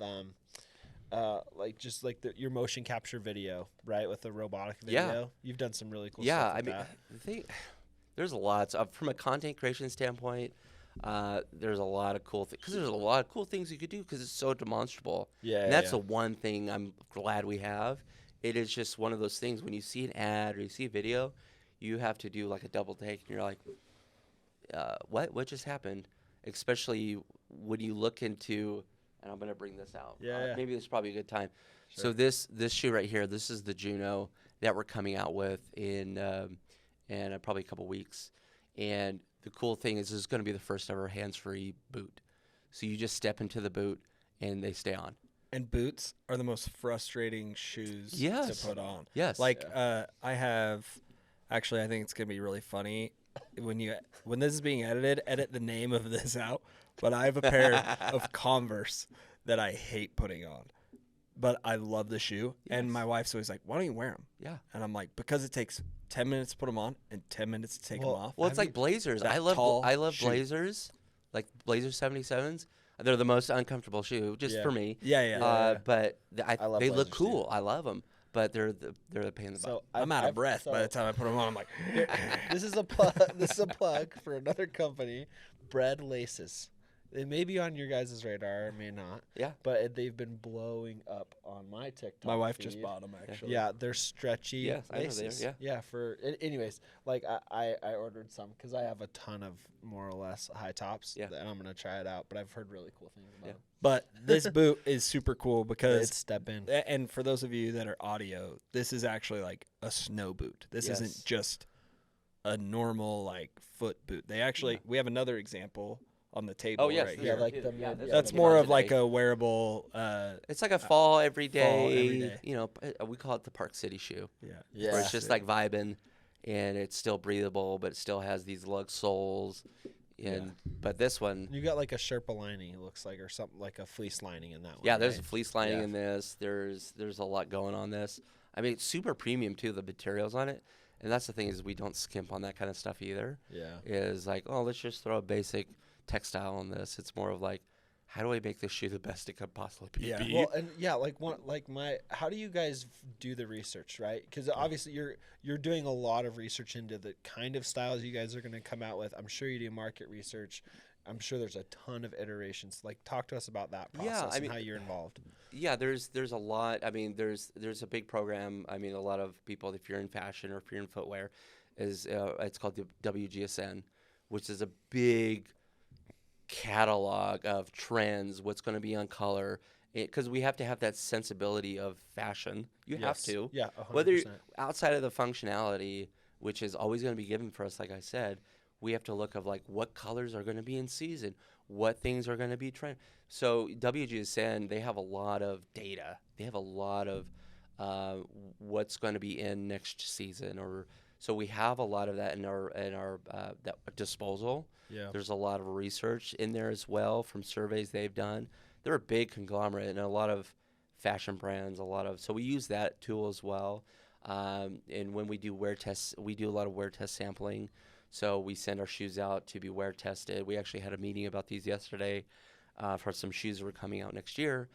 Speaker 1: your motion capture video, right? With the robotic video.
Speaker 2: Yeah.
Speaker 1: You've done some really cool stuff.
Speaker 2: Yeah, I mean, there's lots of, from a content creation standpoint. There's a lot of cool things, because there's a lot of cool things you could do because it's so demonstrable.
Speaker 1: Yeah,
Speaker 2: and that's the one thing I'm glad we have. It is just one of those things when you see an ad or you see a video, you have to do like a double take, and you're like, what just happened? Especially when you look into, and I'm gonna bring this out. Maybe this is probably a good time. Sure. So this shoe right here, this is the Juno that we're coming out with in probably a couple weeks, and the cool thing is this is going to be the first ever hands-free boot. So you just step into the boot and they stay on.
Speaker 3: And boots are the most frustrating shoes to put on.
Speaker 2: Yes.
Speaker 3: Like I have, actually, I think it's going to be really funny when this is being edited, edit the name of this out. But I have a pair of Converse that I hate putting on. But I love the shoe. Yes. And my wife's always like, why don't you wear them?
Speaker 2: Yeah.
Speaker 3: And I'm like, because it takes 10 minutes to put them on and 10 minutes to take them off.
Speaker 2: Well, it's like Blazers. I love Blazers, like Blazer 77s. They're the most uncomfortable shoe, just for me. But they look cool. Too. I love them. But they're the pain in the butt.
Speaker 3: I'm out of breath by the time I put them on. I'm like,
Speaker 1: this is a plug. This is a plug for another company, Bread Laces. They may be on your guys' radar, or may not.
Speaker 2: Yeah.
Speaker 1: But they've been blowing up on my TikTok.
Speaker 3: My wife
Speaker 1: feed.
Speaker 3: just bought them, actually.
Speaker 1: Yeah, they're stretchy.
Speaker 2: Yes,
Speaker 1: laces.
Speaker 2: I know they are, yeah.
Speaker 1: Yeah. Anyways, like I ordered some because I have a ton of more or less high tops.
Speaker 2: Yeah.
Speaker 1: And I'm gonna try it out. But I've heard really cool things about them.
Speaker 3: But this boot is super cool because
Speaker 1: it's step in.
Speaker 3: And for those of you that are audio, this is actually like a snow boot. This isn't just a normal like foot boot. They actually we have another example on the table right here. That's more of like a wearable.
Speaker 2: It's like a fall every day. You know, we call it the Park City shoe.
Speaker 1: Yeah.
Speaker 2: Where it's just like vibing, and it's still breathable, but it still has these lug soles. But this one,
Speaker 1: you got like a Sherpa lining, it looks like, or something like a fleece lining in that one.
Speaker 2: Yeah, there's a fleece lining in this. There's a lot going on this. I mean, it's super premium too. The materials on it, and that's the thing is we don't skimp on that kind of stuff either.
Speaker 1: Yeah,
Speaker 2: is like, oh, let's just throw a basic textile on this. It's more of like, how do I make this shoe the best it could possibly be?
Speaker 1: Yeah. Well, and how do you guys do the research, right? Because obviously you're doing a lot of research into the kind of styles you guys are going to come out with. I'm sure you do market research. I'm sure there's a ton of iterations. Like, talk to us about that process and how you're involved.
Speaker 2: Yeah, there's a lot. I mean, there's a big program. I mean, a lot of people, if you're in fashion or if you're in footwear, it's called the WGSN, which is a big catalog of trends, what's going to be on color, because we have to have that sensibility of fashion. You have to.
Speaker 1: Yeah, 100%.
Speaker 2: Whether outside of the functionality, which is always going to be given for us, like I said, we have to look of like what colors are going to be in season, what things are going to be trend. So WGSN, they have a lot of data. They have a lot of what's going to be in next season, so we have a lot of that in our that disposal.
Speaker 1: Yeah.
Speaker 2: There's a lot of research in there as well from surveys they've done. They're a big conglomerate and a lot of fashion brands, so we use that tool as well. And when we do wear tests, we do a lot of wear test sampling. So we send our shoes out to be wear tested. We actually had a meeting about these yesterday for some shoes that were coming out next year.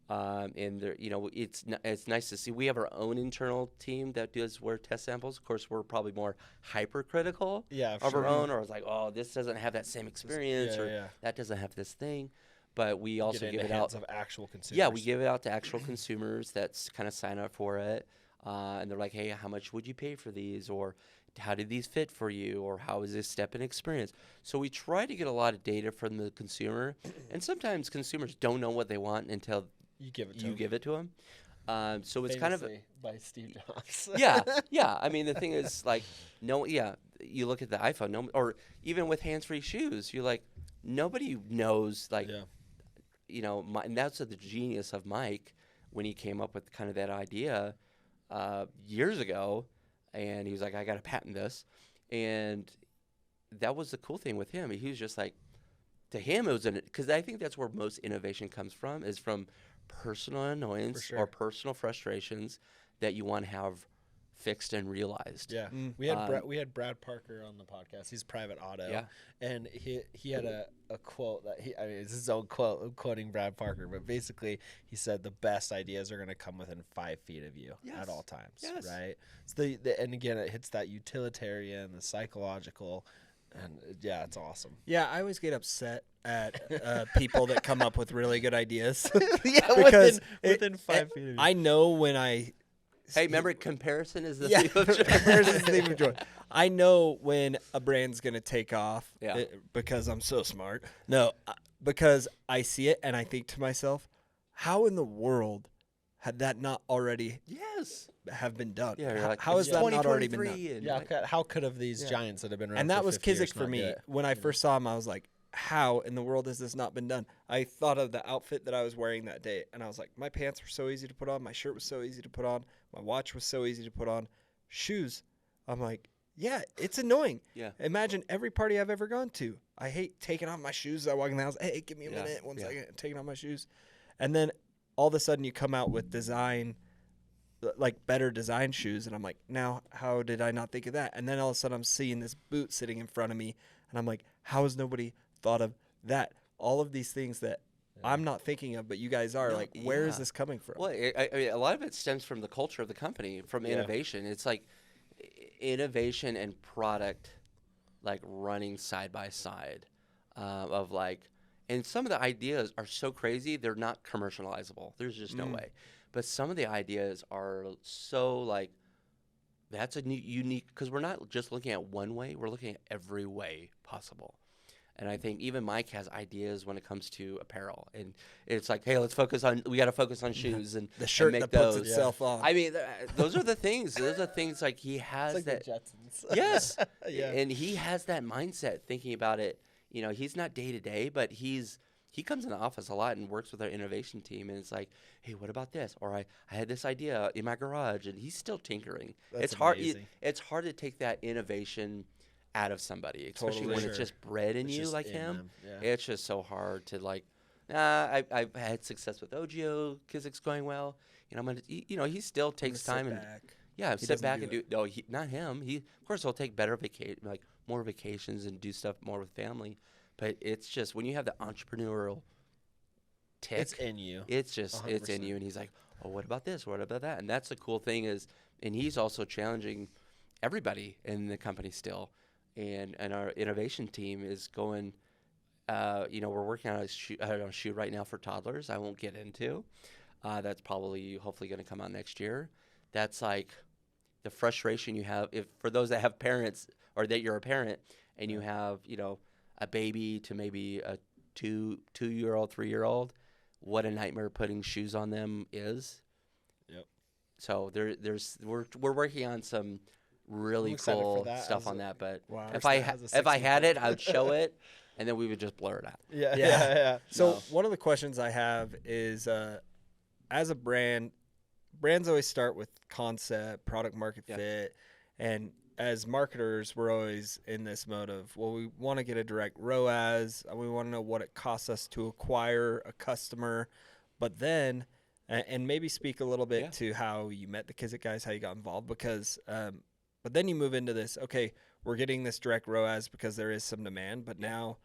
Speaker 2: And it's nice to see. We have our own internal team that does wear test samples. Of course, we're probably more hypercritical of our own, or it's like, oh, this doesn't have that same experience, that doesn't have this thing. But we also give it out
Speaker 1: of actual consumers.
Speaker 2: Yeah, we give it out to actual consumers that kind of sign up for it, and they're like, hey, how much would you pay for these, or how did these fit for you, or how is this step in experience? So we try to get a lot of data from the consumer, and sometimes consumers don't know what they want until
Speaker 1: you give it to them.
Speaker 2: So it's kind of
Speaker 1: by Steve Jobs.
Speaker 2: yeah. I mean, the thing is, like, you look at the iPhone, or even with hands-free shoes, you're like, nobody knows, like, and that's the genius of Mike when he came up with kind of that idea years ago, and he was like, I got to patent this, and that was the cool thing with him. He was just like, to him, it was because I think that's where most innovation comes from, is from personal annoyance or personal frustrations that you want to have fixed and realized.
Speaker 1: Yeah, we had Brad Parker on the podcast. He's Private Auto, and he had a quote that it's his own quote. I'm quoting Brad Parker, but basically he said the best ideas are going to come within 5 feet of you at all times. Right. So and again, it hits that utilitarian, the psychological. And it's awesome.
Speaker 3: Yeah, I always get upset at people that come up with really good ideas.
Speaker 1: Because within 5 feet of you.
Speaker 3: I know when I.
Speaker 2: Hey, remember, comparison is the thief of joy.
Speaker 3: Comparison is the thief of joy. I know when a brand's gonna take off because I'm so smart. No, because I see it and I think to myself, how in the world had that not already have been done?
Speaker 2: Yeah,
Speaker 3: how has that not already been done?
Speaker 1: How could have these giants that have been around
Speaker 3: and that
Speaker 1: for
Speaker 3: was
Speaker 1: 50
Speaker 3: Kizik
Speaker 1: years
Speaker 3: for me. When I first saw him, I was like, how in the world has this not been done? I thought of the outfit that I was wearing that day, and I was like, my pants were so easy to put on, my shirt was so easy to put on, my watch was so easy to put on, shoes. I'm like, yeah, it's annoying.
Speaker 2: Yeah.
Speaker 3: Imagine every party I've ever gone to. I hate taking off my shoes as I walk in the house. Hey, give me a minute, one second, taking off my shoes. And then all of a sudden you come out with design, like better design shoes, and I'm like, now how did I not think of that? And then all of a sudden I'm seeing this boot sitting in front of me, and I'm like, how has nobody thought of that? All of these things that I'm not thinking of, but you guys are. Where is this coming from?
Speaker 2: Well, I mean, a lot of it stems from the culture of the company, from innovation. It's like innovation and product, like, running side by side, of like, and some of the ideas are so crazy they're not commercializable. There's just no way. But some of the ideas are so, like, that's a unique, because we're not just looking at one way, we're looking at every way possible. And I think even Mike has ideas when it comes to apparel, and it's like, hey, we got to focus on shoes and
Speaker 3: the shirt
Speaker 2: and make
Speaker 3: that
Speaker 2: those.
Speaker 3: puts itself on.
Speaker 2: I mean, those are the things. Those are things, like, he has
Speaker 1: it's like
Speaker 2: that.
Speaker 1: The Jetsons.
Speaker 2: Yes, and he has that mindset, thinking about it. You know, he's not day to day, but he comes in the office a lot and works with our innovation team, and it's like, hey, what about this? Or I had this idea in my garage, and he's still tinkering.
Speaker 1: That's
Speaker 2: amazing. It's hard to take that innovation out of somebody, especially when it's just bred in you, like him. It's just so hard to, like, I've had success with OGO. Kizik's going well. I'm gonna, he still takes time and sit back and do. No, not him. Of course, he'll take better more vacations and do stuff more with family. But it's just when you have the entrepreneurial tick,
Speaker 1: it's in you.
Speaker 2: It's just 100%. It's in you, and he's like, oh, what about this? What about that? And that's the cool thing and he's also challenging everybody in the company still. And our innovation team is going, we're working on a shoe right now for toddlers. I won't get into. That's hopefully going to come out next year. That's like the frustration you have for those that have parents, or that you're a parent and you have, a baby to maybe a 2-year-old, 3-year-old. What a nightmare putting shoes on them is.
Speaker 1: Yep.
Speaker 2: So we're working on some really cool stuff on that, but if I had it, I would show it, and then we would just blur it out.
Speaker 1: Yeah.
Speaker 3: So one of the questions I have is, as a brands always start with concept, product market fit, and as marketers, we're always in this mode of, well, we want to get a direct ROAS, we want to know what it costs us to acquire a customer, but then And maybe speak a little bit to how you met the Kizik guys, how you got involved, because but then you move into this, okay, we're getting this direct ROAS because there is some demand, but now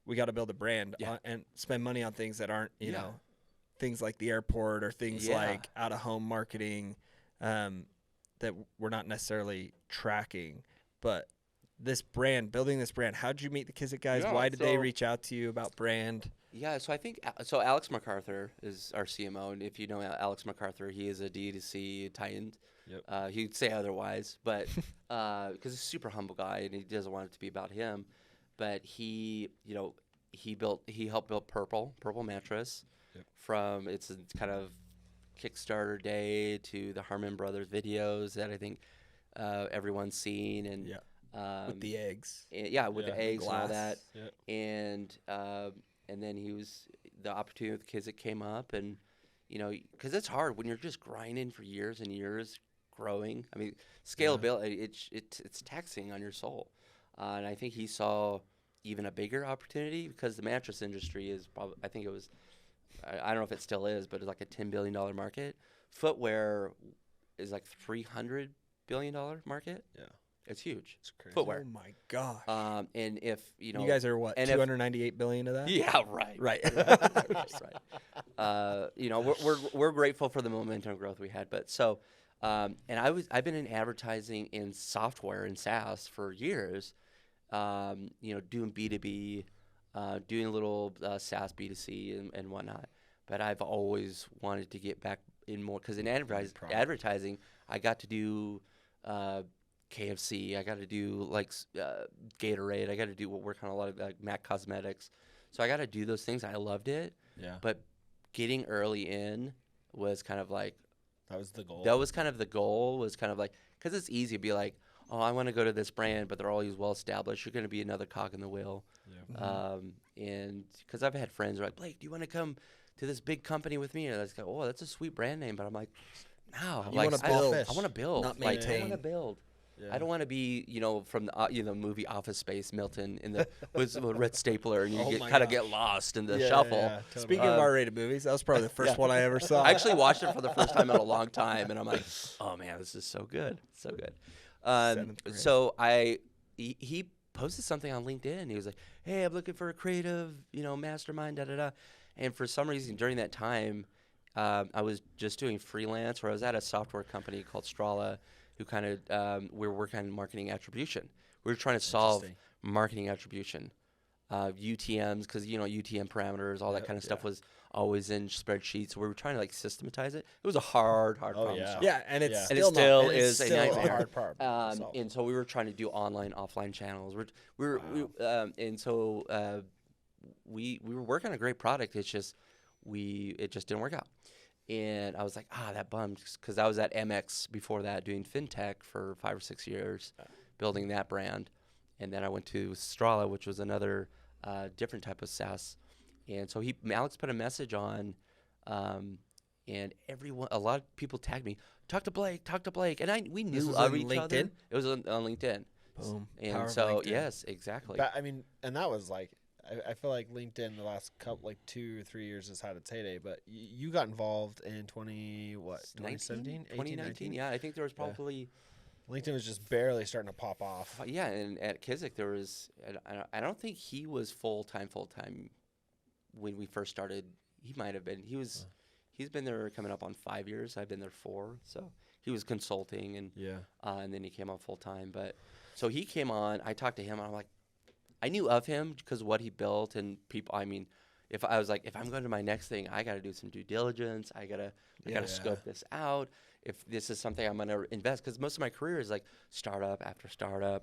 Speaker 3: we got to build a brand and spend money on things that aren't, you know, things like the airport or things like out-of-home marketing that we're not necessarily tracking. But this brand, building this brand, how did you meet the Kizik guys? Why did they reach out to you about brand?
Speaker 2: Yeah, so I think Alex MacArthur is our CMO, and if you know Alex MacArthur, he is a D2C Titan. Yep. He'd say otherwise, but because he's a super humble guy and he doesn't want it to be about him. But he helped build Purple mattress from its kind of Kickstarter day to the Harmon Brothers videos that I think everyone's seen, and
Speaker 3: with the eggs,
Speaker 2: with the eggs and all that, and then the opportunity with Kizik came up, and because it's hard when you're just grinding for years and years, growing. I mean, scalability, it's taxing on your soul, and I think he saw even a bigger opportunity because the mattress industry is probably, I think it was, I don't know if it still is, but it's like a $10 billion market. Footwear is like $300 billion market. Yeah. It's huge. It's crazy. Footwear.
Speaker 3: Oh my gosh.
Speaker 2: And if you
Speaker 3: guys are what, 298 billion of that?
Speaker 2: Yeah, right. We're grateful for the momentum growth we had, but so, and I've been in advertising in software and SaaS for years, doing B2B, doing a little SaaS B2C and whatnot. But I've always wanted to get back in more because in advertising, I got to do KFC. I got to do like Gatorade. I got to work on a lot of like MAC Cosmetics. So I got to do those things. I loved it. Yeah. But getting early in was kind of like
Speaker 1: that was the goal.
Speaker 2: That was kind of the goal. Was kind of like because it's easy to be like, oh, I want to go to this brand, but they're always well established. You're going to be another cog in the wheel. Yeah. And because I've had friends who are like, Blake, do you want to come to this big company with me? And I was like, oh, that's a sweet brand name. But I'm like, no.
Speaker 3: I want to build.
Speaker 2: I want to build.
Speaker 3: Not maintain.
Speaker 2: I want to build. Yeah. I don't want to be, from the movie Office Space, Milton with a red stapler, and you get lost in the shuffle. Yeah,
Speaker 3: totally. Speaking of R-rated movies, that was probably the first one I ever saw.
Speaker 2: I actually watched it for the first time in a long time, and I'm like, oh man, this is so good, so good. So he posted something on LinkedIn, and he was like, hey, I'm looking for a creative, mastermind, da-da-da. And for some reason during that time, I was just doing freelance, or I was at a software company called Strala, who kind of we were working on marketing attribution. We were trying to solve marketing attribution, UTMs, because UTM parameters, all that kind of stuff was always in spreadsheets. So we were trying to like systematize it. It was a hard problem to solve.
Speaker 3: Yeah, and it
Speaker 2: still is a nightmare. A hard problem. And so we were trying to do online, offline channels. And so we were working on a great product. It's just it just didn't work out. And I was like, that bummed, because I was at MX before that doing fintech for 5 or 6 years, building that brand. And then I went to Strala, which was another different type of SaaS. And so Alex put a message on, and a lot of people tagged me, talk to Blake. And we knew of each
Speaker 3: LinkedIn?
Speaker 2: Other. It was on LinkedIn.
Speaker 3: Boom.
Speaker 2: And
Speaker 3: Power
Speaker 2: so, yes, exactly.
Speaker 1: But, and that was like, I feel like LinkedIn the last 2 or 3 years has had its heyday, but you got involved in 2017,
Speaker 2: 2019. Yeah, I think there was probably
Speaker 1: LinkedIn was just barely starting to pop off.
Speaker 2: Yeah, and at Kizik there was, I don't think he was full time when we first started. He might have been. He's been there coming up on 5 years. I've been there 4, so he was consulting and then he came on full time. But so he came on. I talked to him, and I'm like, I knew of him because of what he built and people. I mean, if I'm going to my next thing, I got to do some due diligence. I gotta scope this out. If this is something I'm going to invest, because most of my career is like startup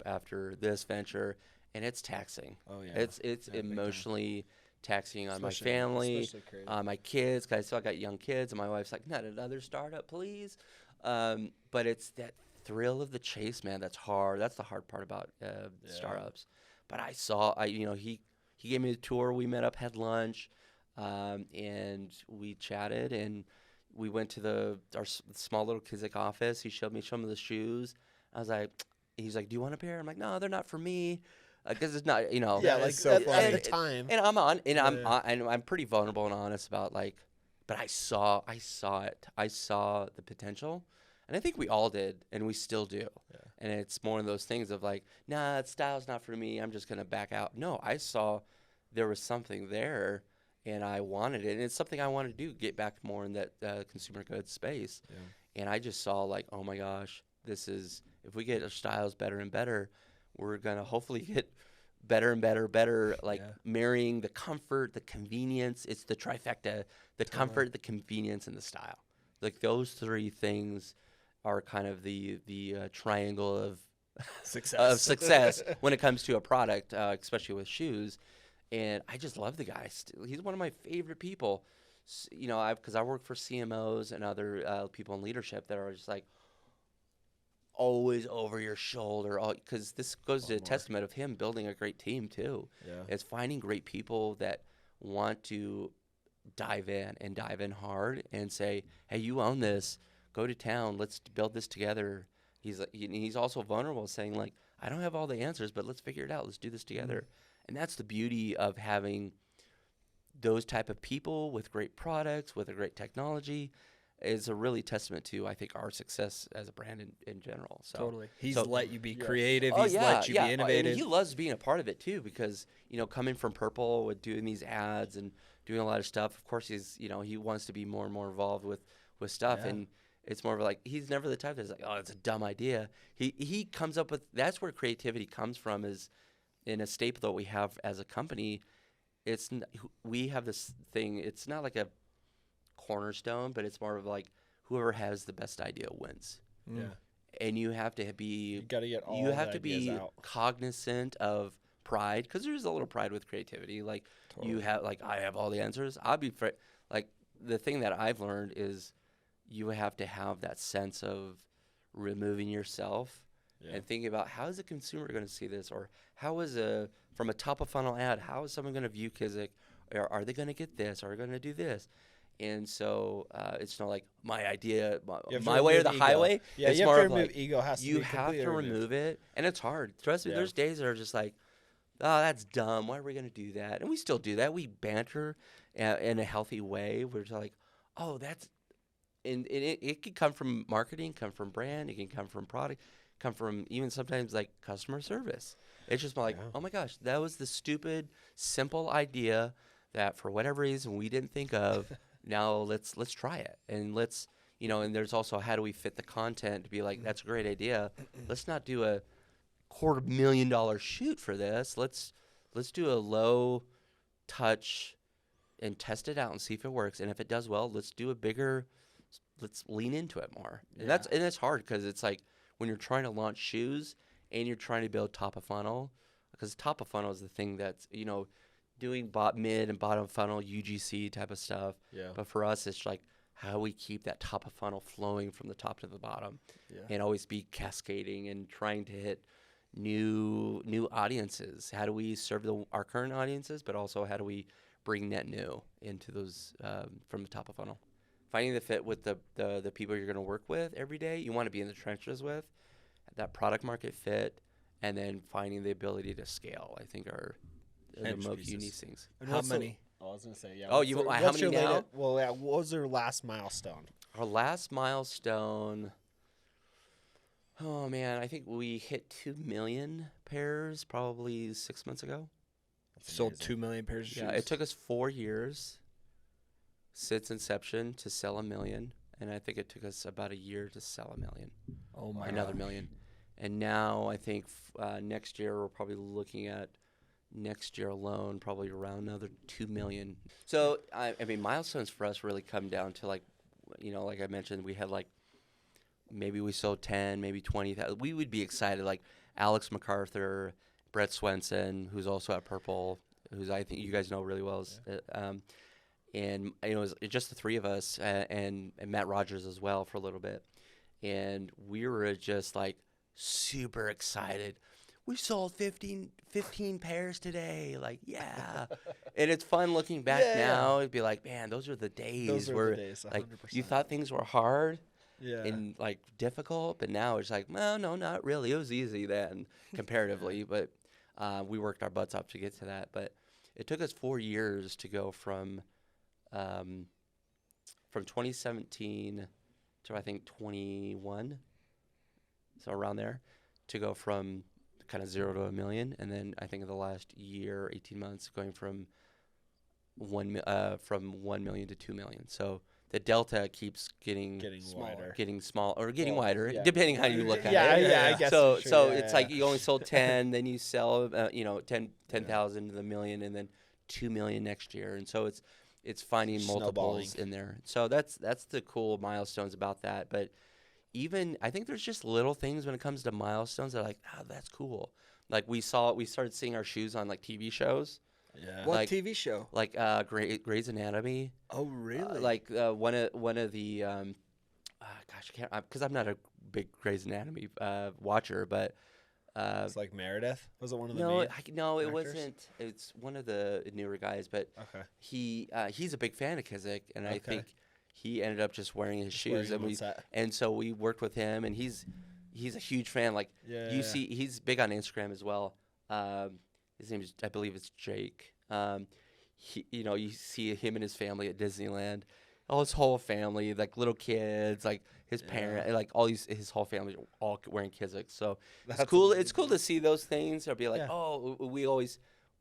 Speaker 2: after this venture, and it's taxing. Oh yeah, it's emotionally taxing on my family, on my kids, because I still got young kids, and my wife's like, not another startup, please. But it's that thrill of the chase, man. That's hard. That's the hard part about startups. But he gave me a tour. We met up, had lunch, and we chatted, and we went to our small little Kizik office. He showed me some of the shoes. He's like, do you want a pair? I'm like, no, they're not for me. Because it's not,
Speaker 1: Yeah, like so at the time.
Speaker 2: And I'm pretty vulnerable and honest about like but I saw it. I saw the potential, and I think we all did, and we still do.
Speaker 1: Yeah.
Speaker 2: And it's more of those things of like, nah, style's not for me. I'm just gonna back out. No, I saw there was something there, and I wanted it, and it's something I want to do. Get back more in that consumer goods space.
Speaker 1: Yeah.
Speaker 2: And I just saw like, oh my gosh, this is if we get our styles better and better, we're gonna hopefully get better and better, like marrying the comfort, the convenience. It's the trifecta: the comfort, the convenience, and the style. Like those three things are kind of the triangle of success when it comes to a product, especially with shoes. And I just love the guy. He's one of my favorite people. You know, because I work for CMOs and other people in leadership that are just like always over your shoulder. Because this goes to a testament of him building a great team too.
Speaker 1: Yeah.
Speaker 2: It's finding great people that want to dive in hard and say, hey, you own this. Go to town. Let's build this together. He's also vulnerable, saying like, I don't have all the answers, but let's figure it out. Let's do this together. And that's the beauty of having those type of people with great products, with a great technology, is a really testament to, I think, our success as a brand in general. So
Speaker 3: totally. He's let you be creative.
Speaker 2: Oh,
Speaker 3: He's let you be innovative.
Speaker 2: And he loves being a part of it too, because, you know, coming from Purple with doing these ads and doing a lot of stuff, of course he's, you know, he wants to be more and more involved with stuff.
Speaker 3: Yeah.
Speaker 2: And it's more of like, he's never the type that's like, oh, it's a dumb idea. He comes up with, that's where creativity comes from, is in a staple that we have as a company. We have this thing, it's not like a cornerstone, but it's more of like whoever has the best idea wins.
Speaker 1: Yeah.
Speaker 2: And you have to be,
Speaker 1: You got to get all
Speaker 2: you have to
Speaker 1: ideas
Speaker 2: be
Speaker 1: out.
Speaker 2: cognizant of pride, because there's a little pride with creativity. Like you have, like, I have all the answers. Like the thing that I've learned is you have to have that sense of removing yourself and thinking about, how is the consumer going to see this, or how is from a top of funnel ad, how is someone going to view Kizik? Are they going to get this? Are they going to do this? And so it's not like my idea, my way or the highway.
Speaker 1: Yeah,
Speaker 2: it's
Speaker 1: you
Speaker 2: more
Speaker 1: have
Speaker 2: of
Speaker 1: to remove
Speaker 2: like,
Speaker 1: ego. Has to
Speaker 2: you
Speaker 1: be
Speaker 2: have
Speaker 1: completely
Speaker 2: to
Speaker 1: removed.
Speaker 2: remove it, and it's hard. Trust me, there's days that are just like, oh, that's dumb. Why are we going to do that? And we still do that. We banter in a healthy way. We're just like, oh, that's, and it can come from marketing, come from brand, it can come from product, come from even sometimes like customer service. It's just like, oh my gosh, that was the stupid, simple idea that for whatever reason we didn't think of. Now let's try it, and let's, you know, and there's also, how do we fit the content to be like, that's a great idea. Let's not do a $250,000 shoot for this. Let's do a low touch and test it out and see if it works. And if it does well, let's do a bigger, let's lean into it more. And it's hard, because it's like when you're trying to launch shoes and you're trying to build top of funnel, because top of funnel is the thing that's, you know, doing mid and bottom funnel UGC type of stuff. Yeah. But for us, it's like, how we keep that top of funnel flowing from the top to the bottom, and always be cascading and trying to hit new audiences. How do we serve our current audiences, but also how do we bring net new into those from the top of funnel? Finding the fit with the people you're going to work with every day. You want to be in the trenches with that product market fit, and then finding the ability to scale, I think, are the most unique things.
Speaker 3: And how many?
Speaker 1: I was gonna say, yeah.
Speaker 2: Oh, how many now?
Speaker 1: Well, yeah. What was their last milestone?
Speaker 2: Our last milestone. Oh man, I think we hit 2 million pairs probably 6 months ago.
Speaker 3: Sold 2 million pairs of shoes.
Speaker 2: Yeah, it took us 4 years since inception to sell 1 million, and I think it took us about a year to sell 1 million.
Speaker 3: Oh my!
Speaker 2: Another million, and now I think next year we're probably looking at. Next year alone, probably around another 2 million. So, I mean, milestones for us really come down to, like, you know, like I mentioned, we had like, maybe we sold 10, maybe 20,000. We would be excited, like Alex MacArthur, Brett Swenson, who's also at Purple, who's I think you guys know really well. And, you know, it was just the three of us and Matt Rogers as well for a little bit. And we were just like super excited. We sold 15 pairs today. Like, yeah. And it's fun looking back now. It'd be like, man, those are the days where like you thought things were hard and like difficult, but now it's like, well, no, not really. It was easy then comparatively, but we worked our butts off to get to that. But it took us 4 years to go from from 2017 to I think 21, so around there, to go from kind of 0 to $1 million, and then I think in the last year, 18 months, going from 1 million to 2 million. So the delta keeps getting
Speaker 1: wider,
Speaker 2: getting small, or getting wider, depending how you look at it.
Speaker 1: Yeah, I guess.
Speaker 2: So it's like you only sold 10, then you sell 10,000 to the million, and then 2 million next year, and so it's finding multiples in there. So that's the cool milestones about that. But even I think there's just little things when it comes to milestones that are like, that's cool. Like we started seeing our shoes on like TV shows.
Speaker 1: Yeah.
Speaker 3: What TV show?
Speaker 2: Like Grey's Anatomy.
Speaker 3: Oh, really?
Speaker 2: Like one of the gosh, I can't, because I'm not a big Grey's Anatomy watcher, but
Speaker 1: it's like Meredith. Was it one of the
Speaker 2: no,
Speaker 1: main
Speaker 2: no, it
Speaker 1: actors?
Speaker 2: wasn't. It's one of the newer guys, but
Speaker 1: Okay.
Speaker 2: he's a big fan of Kizik, and I think he ended up just wearing his shoes, and so we worked with him, and he's a huge fan. Like see, he's big on Instagram as well. His name is, I believe it's Jake. You see him and his family at Disneyland, all his whole family, like little kids, like his parents, like his whole family, all wearing Kizik. So it's cool. Amazing. It's cool to see those things. Or be like, we always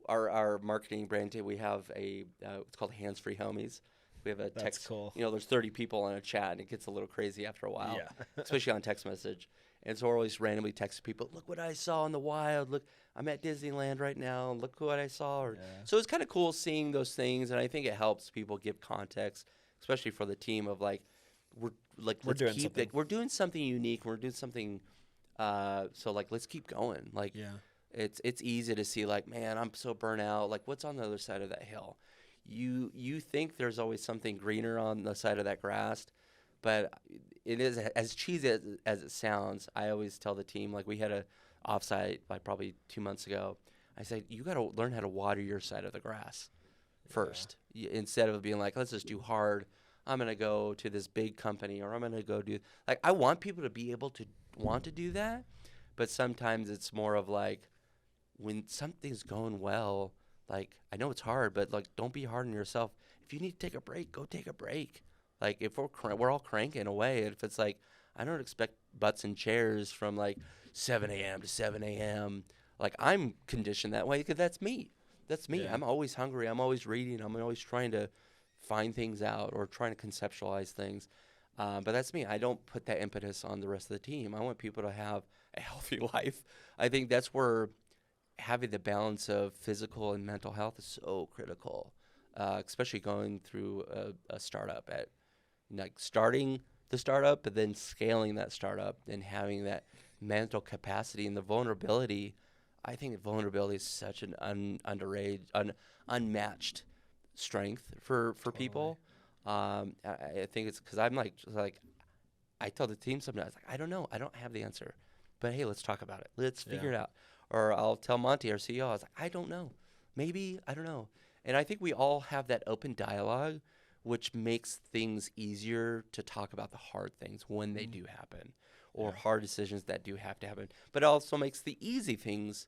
Speaker 2: our marketing brand too. We have it's called Hands Free Homies. We have a text.
Speaker 1: That's cool.
Speaker 2: There's 30 people on a chat, and it gets a little crazy after a while, especially on text message. And so we're always randomly texting people, look what I saw in the wild. Look, I'm at Disneyland right now. Look what I saw. So it's kind of cool seeing those things, and I think it helps people give context, especially for the team of we're doing something unique. We're doing something. So let's keep going. It's easy to see man, I'm so burnt out. What's on the other side of that hill? You think there's always something greener on the side of that grass. But it is as cheesy as it sounds. I always tell the team, we had a offsite probably 2 months ago. I said, you got to learn how to water your side of the grass first, instead of being let's just do hard. I'm going to go to this big company, or I'm going to go do I want people to be able to want to do that. But sometimes it's more of when something's going well, I know it's hard, but don't be hard on yourself. If you need to take a break, go take a break. If we're all cranking away, if it's I don't expect butts and chairs from 7 a.m. to 7 a.m. I'm conditioned that way because that's me. That's me. Yeah. I'm always hungry. I'm always reading. I'm always trying to find things out or trying to conceptualize things. But that's me. I don't put that impetus on the rest of the team. I want people to have a healthy life. I think that's where having the balance of physical and mental health is so critical, especially going through a startup starting the startup, but then scaling that startup and having that mental capacity and the vulnerability. I think vulnerability is such an underrated, unmatched strength for people. I think it's because I'm I tell the team sometimes, I don't know. I don't have the answer. But hey, let's talk about it. Let's figure it out. Or I'll tell Monty, our CEO, I was I don't know. Maybe, I don't know. And I think we all have that open dialogue, which makes things easier to talk about the hard things when they do happen, or hard decisions that do have to happen. But it also makes the easy things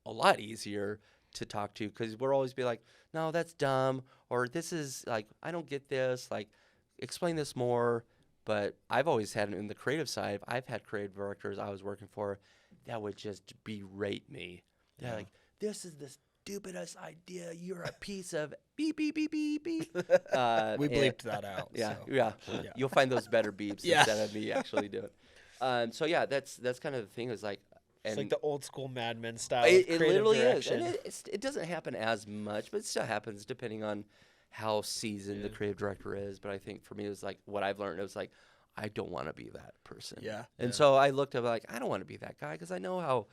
Speaker 2: a lot easier to talk to, because we'll always be no, that's dumb, or this is I don't get this, explain this more. But I've always had, in the creative side, I've had creative directors I was working for that would just berate me. They're this is the stupidest idea. You're a piece of beep, beep, beep, beep, beep.
Speaker 3: We bleeped that out.
Speaker 2: Yeah,
Speaker 3: so.
Speaker 2: yeah. You'll find those better beeps instead of me actually doing it. So that's kind of the thing is
Speaker 1: it's the old school Mad Men style.
Speaker 2: It
Speaker 1: of
Speaker 2: literally
Speaker 1: direction.
Speaker 2: is. And it doesn't happen as much, but it still happens depending on how seasoned the creative director is. But I think for me, it was what I've learned. It was I don't want to be that person.
Speaker 3: Yeah.
Speaker 2: And so I looked at I don't want to be that guy, because I know how.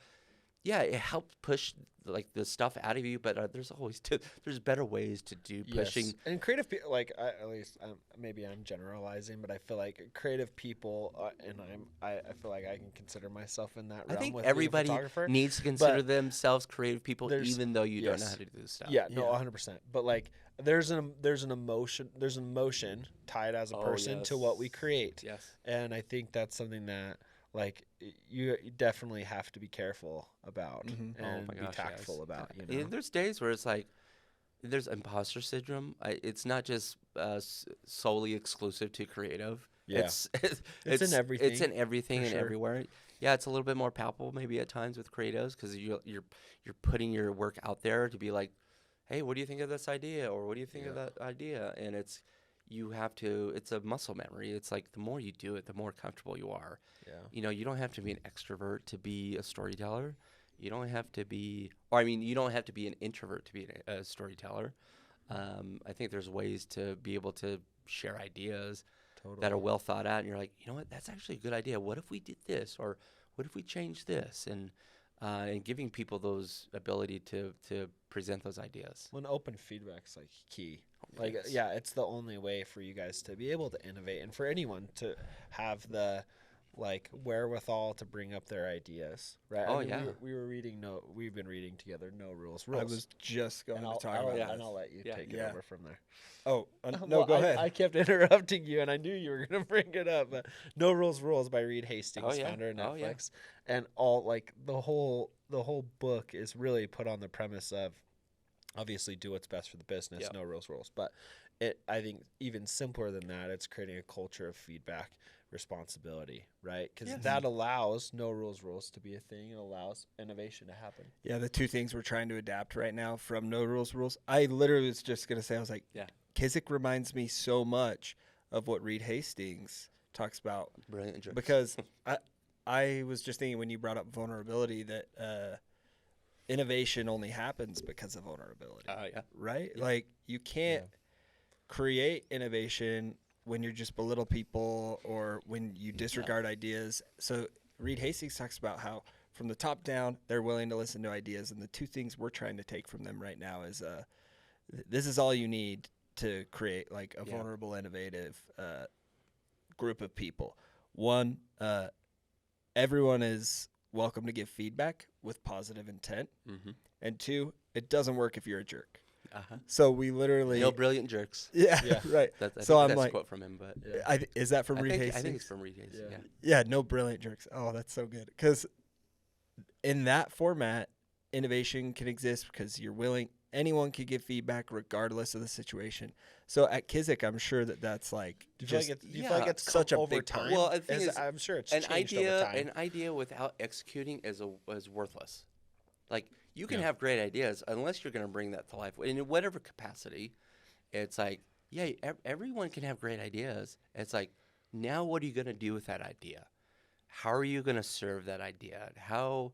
Speaker 2: Yeah, it helped push the stuff out of you, but there's always there's better ways to do pushing.
Speaker 1: Yes. And creative people, at least maybe I'm generalizing, but I feel creative people, and I feel I can consider myself in that realm.
Speaker 2: I think
Speaker 1: with
Speaker 2: everybody
Speaker 1: being a photographer,
Speaker 2: needs to consider themselves creative people, even though you don't know how to do this stuff.
Speaker 1: Yeah, no, 100%. But there's an emotion tied as a person to what we create.
Speaker 2: Yes,
Speaker 1: and I think that's something that. You definitely have to be careful about and be tactful about.
Speaker 2: There's days where it's there's imposter syndrome. It's not just solely exclusive to creative.
Speaker 1: Yeah. It's in everything.
Speaker 2: It's in everything and
Speaker 1: sure.
Speaker 2: everywhere. Yeah, it's a little bit more palpable maybe at times with creatives because you're putting your work out there to be like, hey, what do you think of this idea, or what do you think of that idea? And it's a muscle memory. It's like the more you do it, the more comfortable you are.
Speaker 1: Yeah.
Speaker 2: You know, you don't have to be an extrovert to be a storyteller. You don't have to be, or I mean, you don't have to be an introvert to be a storyteller. I think there's ways to be able to share ideas that are well thought out, and you're like, you know what, that's actually a good idea. What if we did this, or what if we changed this? And giving people those ability to present those ideas.
Speaker 1: When open feedback's like key. Like,
Speaker 2: Yes.
Speaker 1: yeah, it's the only way for you guys to be able to innovate, and for anyone to have the like wherewithal to bring up their ideas, right?
Speaker 2: Oh,
Speaker 1: I mean,
Speaker 2: yeah.
Speaker 1: we've been reading together No Rules.
Speaker 3: I was just going to talk about
Speaker 1: and
Speaker 3: that.
Speaker 1: I'll let you take it over from there.
Speaker 3: Oh, no,
Speaker 1: Well,
Speaker 3: go ahead.
Speaker 1: I kept interrupting you, and I knew you were going to bring it up. But No Rules by Reed Hastings, founder of Netflix, and all like the whole book is really put on the premise of obviously do what's best for the business, no rules. But I think even simpler than that, it's creating a culture of feedback, responsibility, right? Because that allows No Rules to be a thing and allows innovation to happen.
Speaker 3: Yeah, the two things we're trying to adapt right now from No Rules. I literally was just going to say, I was like, Kizik reminds me so much of what Reed Hastings talks about.
Speaker 2: Brilliant jokes.
Speaker 3: Because I was just thinking when you brought up vulnerability that innovation only happens because of vulnerability. Right? Yeah. Like you can't create innovation when you're just belittle people or when you disregard ideas. So Reed Hastings talks about how from the top down, they're willing to listen to ideas. And the two things we're trying to take from them right now is this is all you need to create like a vulnerable, innovative group of people. One, everyone is welcome to give feedback with positive intent. Mm-hmm. And two, it doesn't work if you're a jerk. So we literally
Speaker 2: no brilliant jerks.
Speaker 3: Yeah. Right.
Speaker 2: So I'm like, a quote from him, but
Speaker 3: is that from Reed Hastings?
Speaker 2: I think it's from Reed Hastings.
Speaker 3: Yeah. No brilliant jerks. Oh, that's so good. Because in that format, innovation can exist because you're willing. Anyone can give feedback regardless of the situation. So at Kizik, I'm sure that's like.
Speaker 1: Do you feel like it's such a big time?
Speaker 2: Well, I think
Speaker 1: I'm sure it's changed over time.
Speaker 2: An idea without executing is worthless. Like. You can have great ideas unless you're going to bring that to life in whatever capacity. It's like, everyone can have great ideas. It's like, now what are you going to do with that idea? How are you going to serve that idea? How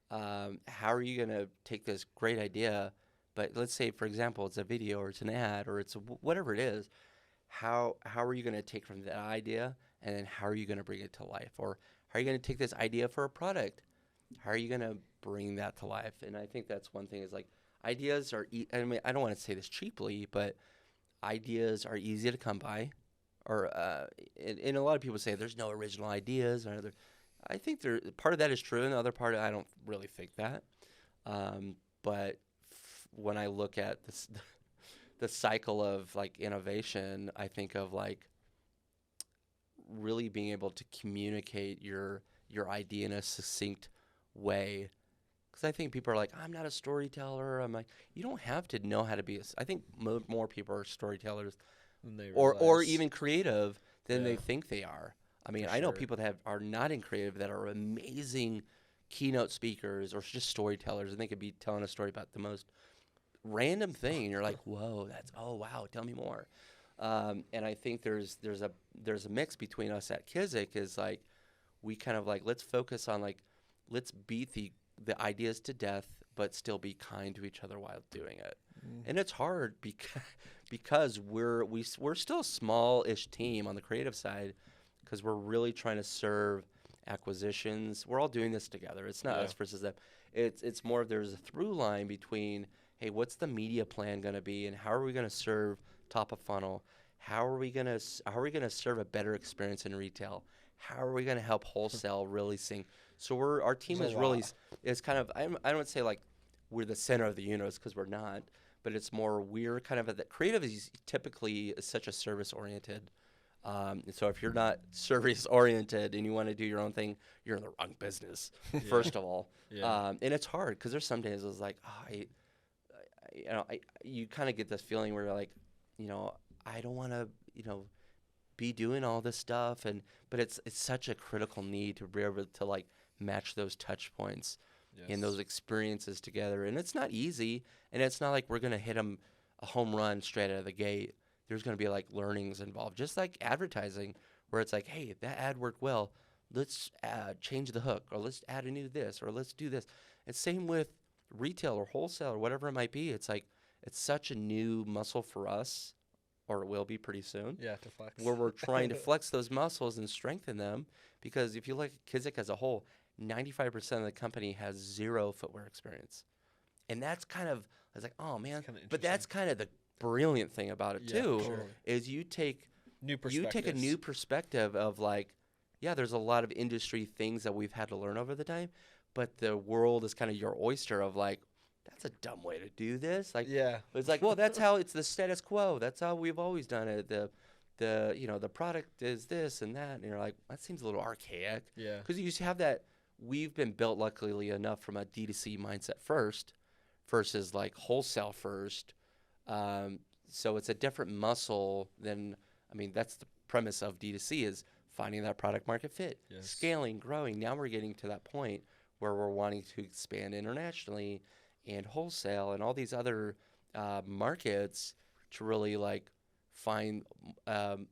Speaker 2: are you going to take this great idea, but let's say, for example, it's a video or it's an ad or it's whatever it is. How are you going to take from that idea and then how are you going to bring it to life? Or how are you going to take this idea for a product? How are you going to bring that to life? And I think that's one thing is like ideas are, I mean, I don't want to say this cheaply, but ideas are easy to come by. Or, and a lot of people say there's no original ideas. I think part of that is true, and the other part, I don't really think that. But when I look at this, the cycle of like innovation, I think of like really being able to communicate your idea in a succinct way, because I think people are like, I'm not a storyteller. I'm like, you don't have to know how to be. I think more people are storytellers, or even creative than they think they are. I mean, I know people that are not in creative that are amazing keynote speakers or just storytellers, and they could be telling a story about the most random thing, and you're like, whoa, wow, tell me more. And I think there's a mix between us at Kizik is like we kind of like let's focus on like. Let's beat the ideas to death, but still be kind to each other while doing it. And it's hard because we're still a small-ish team on the creative side because we're really trying to serve acquisitions. We're all doing this together. It's not us versus them. It's more of there's a through line between, hey, what's the media plan going to be, and how are we going to serve top of funnel? How are we going to serve a better experience in retail? How are we going to help wholesale really sing? So our team is kind of, I don't say like we're the center of the universe because we're not, but it's more we're kind of creative is typically such a service oriented. So if you're not service oriented and you want to do your own thing, you're in the wrong business, first of all. And it's hard because there's some days I was like, you kind of get this feeling where you're like, I don't want to, be doing all this stuff, but it's such a critical need to be able to like match those touch points and those experiences together. And it's not easy, and it's not like we're gonna hit them a home run straight out of the gate. There's gonna be like learnings involved, just like advertising, where it's like, hey, that ad worked well. Let's change the hook, or let's add a new this, or let's do this. And same with retail or wholesale or whatever it might be. It's like it's such a new muscle for us, or it will be pretty soon.
Speaker 1: Yeah, to flex.
Speaker 2: Where we're trying to flex those muscles and strengthen them. Because if you look at Kizik as a whole, 95% of the company has zero footwear experience. And that's kind of, I was like, oh man. But that's kind of the brilliant thing about it too, is you take a new perspective of like, yeah, there's a lot of industry things that we've had to learn over the time, but the world is kind of your oyster of like, that's a dumb way to do this. Like, it's like, well, that's how it's the status quo. That's how we've always done it. The product is this and that, and you're like, that seems a little archaic.
Speaker 1: Yeah.
Speaker 2: Because you have that. We've been built, luckily enough, from a D2C mindset first, versus like wholesale first. So it's a different muscle than. I mean, that's the premise of D2C is finding that product market fit, scaling, growing. Now we're getting to that point where we're wanting to expand internationally and wholesale and all these other markets to really like find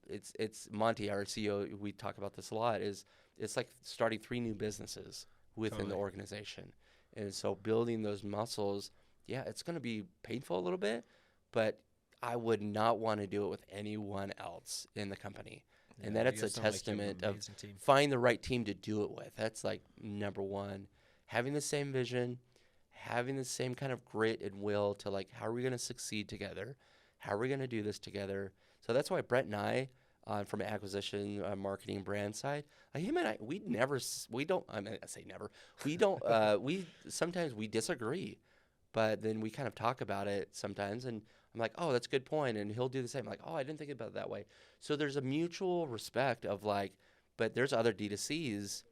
Speaker 2: it's Monty, our CEO, we talk about this a lot, is it's like starting 3 new businesses within the organization. And so building those muscles, it's going to be painful a little bit, but I would not want to do it with anyone else in the company. And that's a testament of find the right team to do it with. That's like number one. Having the same vision, having the same kind of grit and will to like, how are we going to succeed together? How are we going to do this together? So that's why Brett and I, from an acquisition, marketing, brand side, him and I, we sometimes we disagree, but then we kind of talk about it sometimes, and I'm like, oh, that's a good point, and he'll do the same. I'm like, oh, I didn't think about it that way. So there's a mutual respect of like, but there's other D2Cs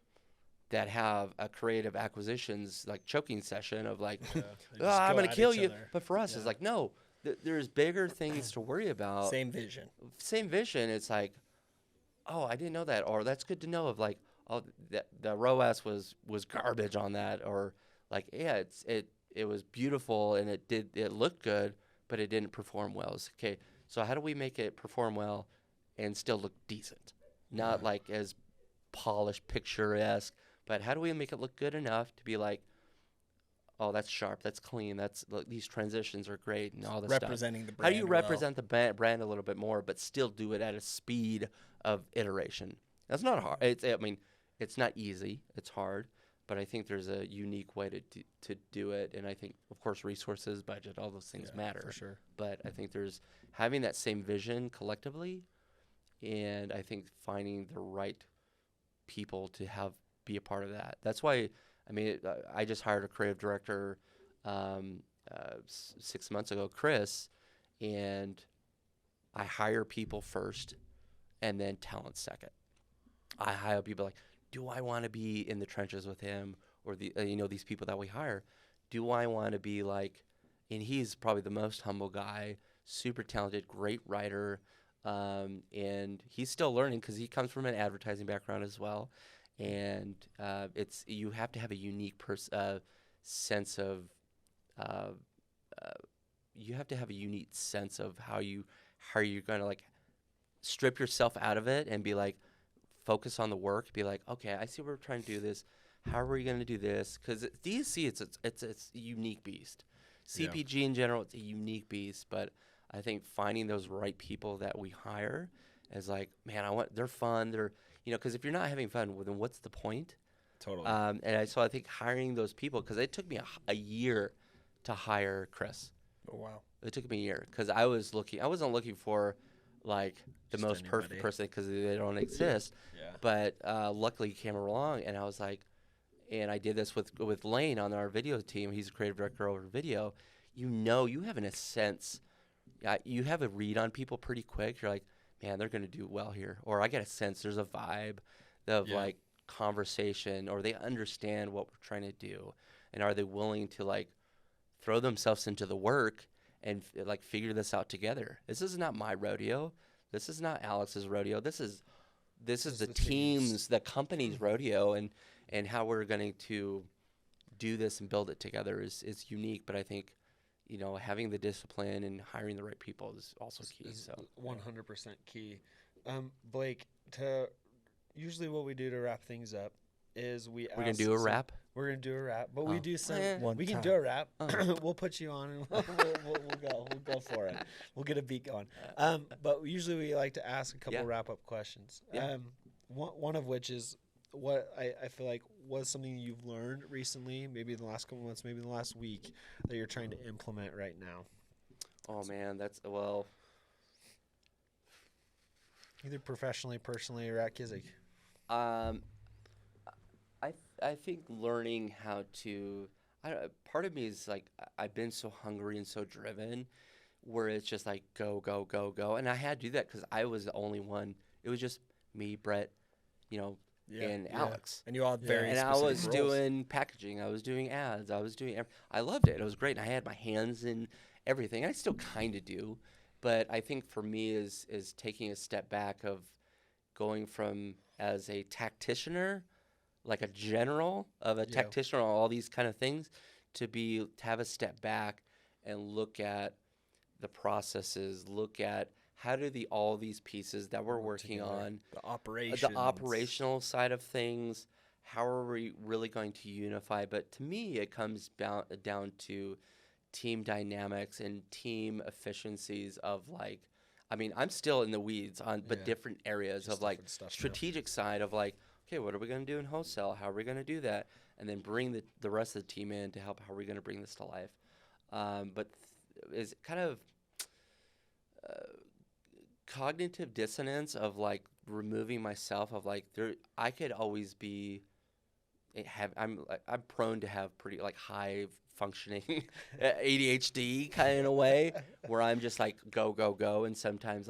Speaker 2: that have a creative acquisitions like choking session of like, I'm going to kill you. But for us, it's like, no, there's bigger things to worry about.
Speaker 3: Same vision.
Speaker 2: It's like, oh, I didn't know that. Or that's good to know of like, oh, the ROAS was garbage on that. Or like, it was beautiful and it looked good, but it didn't perform well. It's okay. So how do we make it perform well and still look decent? Not like as polished, picturesque, but how do we make it look good enough to be like, oh, that's sharp, that's clean, that's these transitions are great, and all this
Speaker 3: representing
Speaker 2: stuff.
Speaker 3: The brand.
Speaker 2: How do you represent the brand a little bit more, but still do it at a speed of iteration? That's not hard. It's not easy. It's hard, but I think there's a unique way to do it, and I think, of course, resources, budget, all those things matter.
Speaker 1: For sure.
Speaker 2: But I think there's having that same vision collectively, and I think finding the right people to be a part of that. That's why. I just hired a creative director 6 months ago, Chris, and I hire people first and then talent second. I hire people like, do I want to be in the trenches with him or these people that we hire? Do I want to be like, and he's probably the most humble guy, super talented, great writer, and he's still learning because he comes from an advertising background as well. And you have to have a unique sense of how you're going to like strip yourself out of it and be like focus on the work. Be like, okay, I see we're trying to do this. How are we going to do this? Because DSC, it's a unique beast. CPG in general, it's a unique beast. But I think finding those right people that we hire is like, man, they're fun. They're because if you're not having fun, well, then what's the point?
Speaker 1: Totally.
Speaker 2: So I think hiring those people, because it took me a year to hire Chris.
Speaker 3: Oh, wow.
Speaker 2: It took me a year because I wasn't looking for like the
Speaker 1: Just
Speaker 2: most perfect person because they don't exist.
Speaker 1: Yeah.
Speaker 2: But luckily he came along, and I was like, and I did this with Lane on our video team. He's a creative director over video. You have in a sense, you have a read on people pretty quick. You're like, man, they're going to do well here. Or I get a sense there's a vibe of like conversation, or they understand what we're trying to do. And are they willing to like throw themselves into the work and like figure this out together. This is not my rodeo. This is not Alex's rodeo. This is the team's, the company's rodeo, and how we're going to do this and build it together is unique. But I think, having the discipline and hiring the right people is also key. So
Speaker 1: 100% key. Blake, usually what we do to wrap things up is we're
Speaker 2: gonna do a wrap.
Speaker 1: We're gonna do a wrap, but we do some.
Speaker 3: We
Speaker 1: can do a wrap. We'll put you on, and we'll go for it. We'll get a beat going. But usually we like to ask a couple wrap up questions.
Speaker 2: Yeah.
Speaker 1: One of which is what I feel like was something you've learned recently, maybe in the last couple months, maybe in the last week, that you're trying to implement right now.
Speaker 2: Oh man,
Speaker 1: either professionally, personally, or at Kizik.
Speaker 2: I think learning how to, part of me is like, I've been so hungry and so driven, where it's just like go, go, go, go. And I had to do that because I was the only one. It was just me, Brett, and Alex.
Speaker 3: And you all had very
Speaker 2: and I
Speaker 3: specific
Speaker 2: was
Speaker 3: roles.
Speaker 2: doing packaging. I was doing ads. I loved it. It was great. And I had my hands in everything. I still kind of do. But I think for me is taking a step back of going from as a tacticianer, like a general of a tactician on all these kind of things, to have a step back and look at the processes, look at how do all these pieces that we're working on,
Speaker 3: the operational
Speaker 2: side of things, how are we really going to unify? But to me, it comes down to team dynamics and team efficiencies of like, I'm still in the weeds but different areas of like strategic side of like, okay, what are we going to do in wholesale? How are we going to do that? And then bring the rest of the team in to help. How are we going to bring this to life? But is kind of cognitive dissonance of like removing myself of like I could always I'm prone to have pretty like high functioning ADHD kind of in a way where I'm just like go, go, go. And sometimes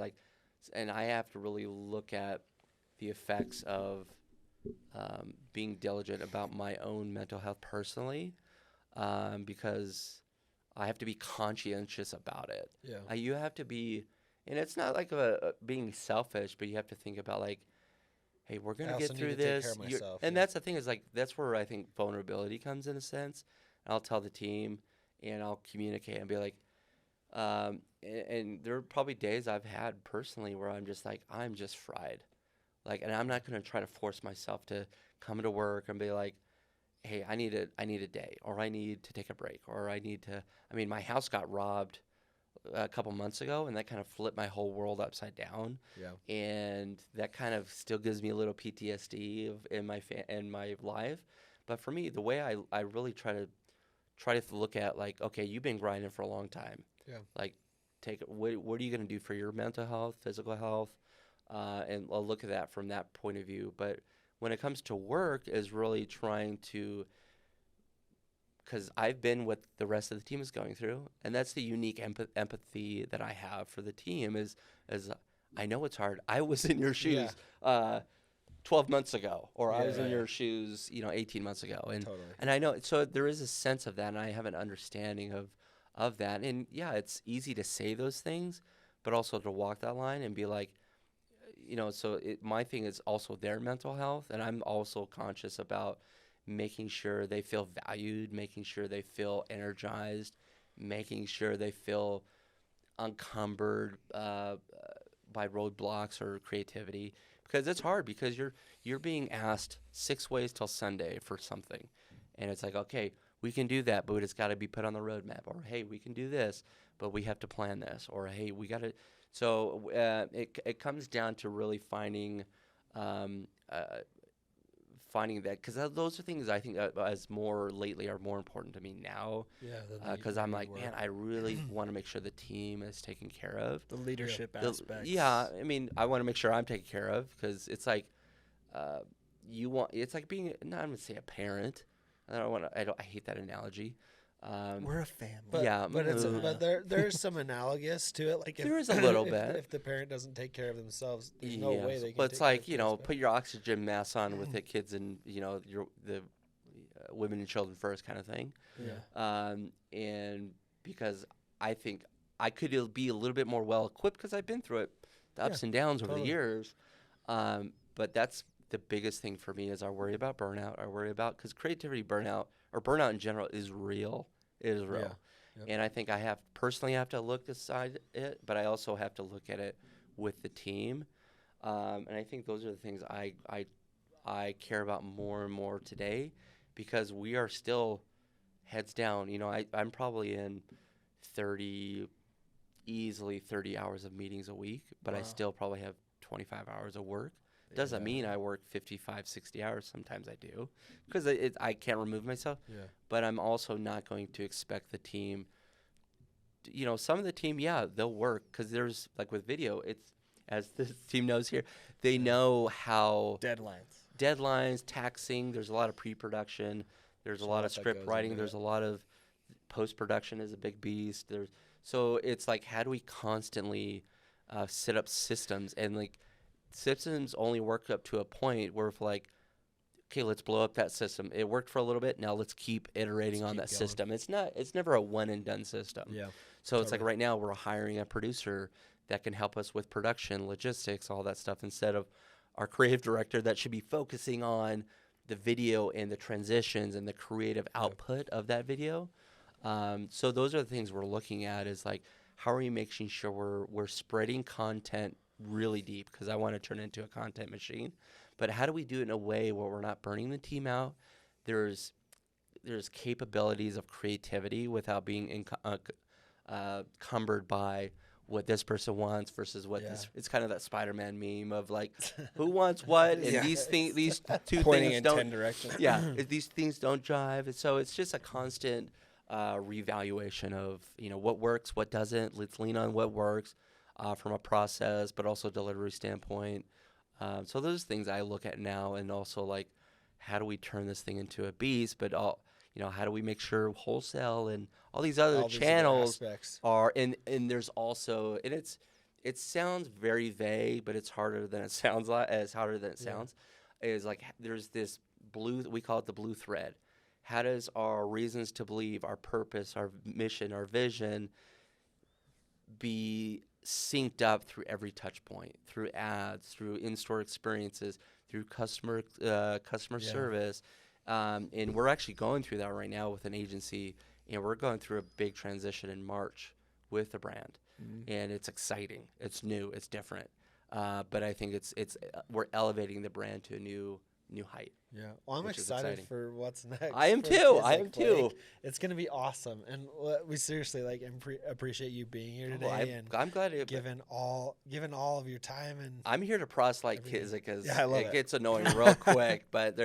Speaker 2: and I have to really look at the effects of being diligent about my own mental health personally, because I have to be conscientious about it.
Speaker 1: Yeah.
Speaker 2: You have to be, and it's not like being selfish, but you have to think about like, hey, we're going to get through this. That's the thing is like, that's where I think vulnerability comes in a sense. I'll tell the team and I'll communicate and be like, and there are probably days I've had personally where I'm just like, I'm just fried. Like, and I'm not going to try to force myself to come to work and be like, hey, I need a day, or I need to take a break, or I need to, my house got robbed a couple months ago, and that kind of flipped my whole world upside down.
Speaker 1: Yeah.
Speaker 2: And that kind of still gives me a little PTSD in my life. But for me, the way I really try to look at like, okay, you've been grinding for a long time.
Speaker 1: Yeah.
Speaker 2: Like, what are you going to do for your mental health, physical health? And I'll look at that from that point of view. But when it comes to work, is really trying to, because I've been what the rest of the team is going through, and that's the unique empathy that I have for the team is I know it's hard. I was in your shoes 12 months ago, or I was in your shoes 18 months ago, and I know, so there is a sense of that, and I have an understanding of that. And it's easy to say those things, but also to walk that line and be like, my thing is also their mental health, and I'm also conscious about making sure they feel valued, making sure they feel energized, making sure they feel unencumbered by roadblocks or creativity, because it's hard, because you're being asked 6 ways till Sunday for something, and it's like, okay, we can do that, but it's got to be put on the roadmap, or hey, we can do this, but we have to plan this, or hey, we got to. So it comes down to really finding that, because those are things I think as more lately are more important to me now.
Speaker 1: Yeah.
Speaker 2: Because I'm like, man, I really want to make sure the team is taken care of.
Speaker 3: The leadership aspects.
Speaker 2: I want to make sure I'm taken care of, because it's like it's like being, not I'm gonna say a parent. I hate that analogy.
Speaker 3: We're a family.
Speaker 1: But there's some analogous to it. Like
Speaker 2: there is a little bit.
Speaker 1: If the parent doesn't take care of themselves, there's no way they can.
Speaker 2: But it's like, put your oxygen mask on with the kids and the women and children first kind of thing.
Speaker 3: Yeah.
Speaker 2: And because I think I could be a little bit more well equipped because I've been through it, the ups and downs over the years. But that's the biggest thing for me is I worry about burnout. I worry about because creativity burnout or burnout in general is real. It is real.
Speaker 1: Yeah. Yep.
Speaker 2: And I think I personally have to look aside it, but I also have to look at it with the team. And I think those are the things I care about more and more today because we are still heads down. You know, I'm probably in easily 30 hours of meetings a week, but I still probably have 25 hours of work. Doesn't mean I work 55, 60 hours. Sometimes I do because I can't remove myself. Yeah. But I'm also not going to expect the team. You know, some of the team, they'll work because there's like with video, it's as the team knows here, they know how deadlines, taxing. There's a lot of pre-production. There's a lot of script writing. There's a lot of post-production is a big beast. So it's like how do we constantly set up systems and like. Systems only work up to a point where if like, okay, let's blow up that system. It worked for a little bit. Now let's keep iterating on that system. It's never a one and done system. Yeah. So it's like right now we're hiring a producer that can help us with production, logistics, all that stuff instead of our creative director that should be focusing on the video and the transitions and the creative output of that video. So those are the things we're looking at is like, how are we making sure we're spreading content really deep because I want to turn it into a content machine, but how do we do it in a way where we're not burning the team out? There's capabilities of creativity without being encumbered by what this person wants versus what this. It's kind of that Spider-Man meme of like, who wants what, and these two things don't. 10 directions. These things don't jive, and so it's just a constant reevaluation of what works, what doesn't. Let's lean on what works. From a process, but also delivery standpoint. So those things I look at now, and also like, how do we turn this thing into a beast? But how do we make sure wholesale and all these other channels are? And there's also, and it sounds very vague, but it's harder than it sounds. Is like there's this we call it the blue thread. How does our reasons to believe, our purpose, our mission, our vision be synced up through every touch point, through ads, through in-store experiences, through customer service, and we're actually going through that right now with an agency, and we're going through a big transition in March with the brand, and it's exciting, it's new, it's different, but I think it's we're elevating the brand to a new height.
Speaker 1: Yeah, well, I'm excited for what's next.
Speaker 2: I am too.
Speaker 1: Like, it's gonna be awesome, and we seriously appreciate you being here today. And
Speaker 2: I'm glad
Speaker 1: given all of your time. And
Speaker 2: I'm here to proselyte Kizik because it gets annoying real quick. But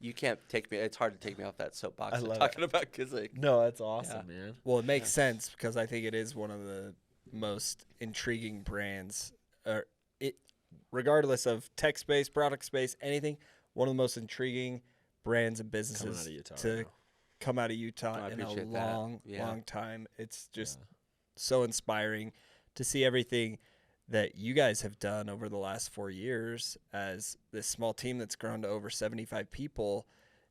Speaker 2: you can't take me. It's hard to take me off that soapbox talking about Kizik.
Speaker 1: No, that's awesome, man.
Speaker 3: Well, it makes sense because I think it is one of the most intriguing brands. Regardless of tech space, product space, anything. One of the most intriguing brands and businesses come out of Utah in a long time. It's just so inspiring to see everything that you guys have done over the last 4 years as this small team that's grown to over 75 people,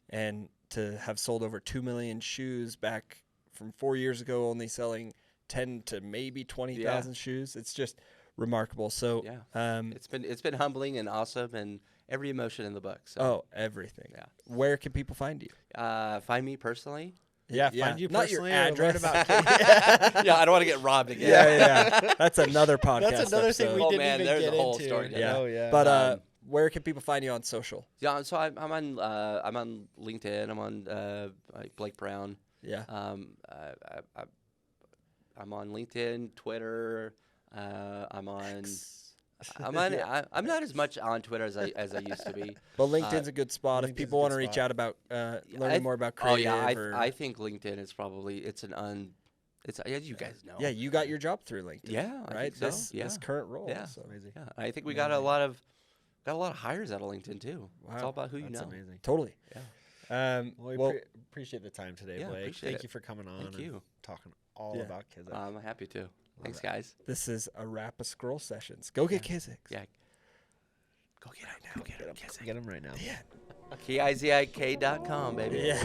Speaker 3: and to have sold over 2 million shoes back from 4 years ago, only selling 10 to maybe 20,000 shoes. It's just remarkable. So
Speaker 2: it's been humbling and awesome, and every emotion in the book. So.
Speaker 3: Everything. Yeah. Where can people find you?
Speaker 2: Find me personally.
Speaker 1: Find you personally.
Speaker 3: Not your address.
Speaker 1: About
Speaker 2: I don't want to get robbed again.
Speaker 3: Yeah. That's another podcast.
Speaker 1: That's another thing we didn't even
Speaker 2: there's
Speaker 1: get
Speaker 2: a whole
Speaker 1: into.
Speaker 2: story.
Speaker 3: But where can people find you on social?
Speaker 2: Yeah, so I'm on LinkedIn. I'm on Blake Brown.
Speaker 3: Yeah.
Speaker 2: I'm on LinkedIn, Twitter. I'm not as much on Twitter as I used to be.
Speaker 3: But LinkedIn's a good spot if people want to reach out about learning more about creative.
Speaker 2: I think LinkedIn is probably it's as you guys know.
Speaker 3: Yeah, you got your job through LinkedIn.
Speaker 2: Yeah,
Speaker 3: right.
Speaker 2: I think so.
Speaker 3: This current role.
Speaker 2: Yeah,
Speaker 3: so.
Speaker 1: Amazing.
Speaker 2: Yeah, I think we got a lot of hires out of LinkedIn too.
Speaker 3: Wow.
Speaker 2: It's all about who you know.
Speaker 1: Amazing.
Speaker 3: Totally.
Speaker 2: Yeah.
Speaker 1: Well, appreciate the time today, Blake. Thank you for coming on.
Speaker 2: Thank you.
Speaker 1: Talking all about Kizik.
Speaker 2: I'm happy to. Thanks, guys.
Speaker 3: This is a wrap of Scroll Sessions. Go get Kizik.
Speaker 2: Yeah. Go get it now. Get him, Kizik.
Speaker 1: Get him right now.
Speaker 2: Yeah. KIZIK.com, baby.
Speaker 3: Yeah.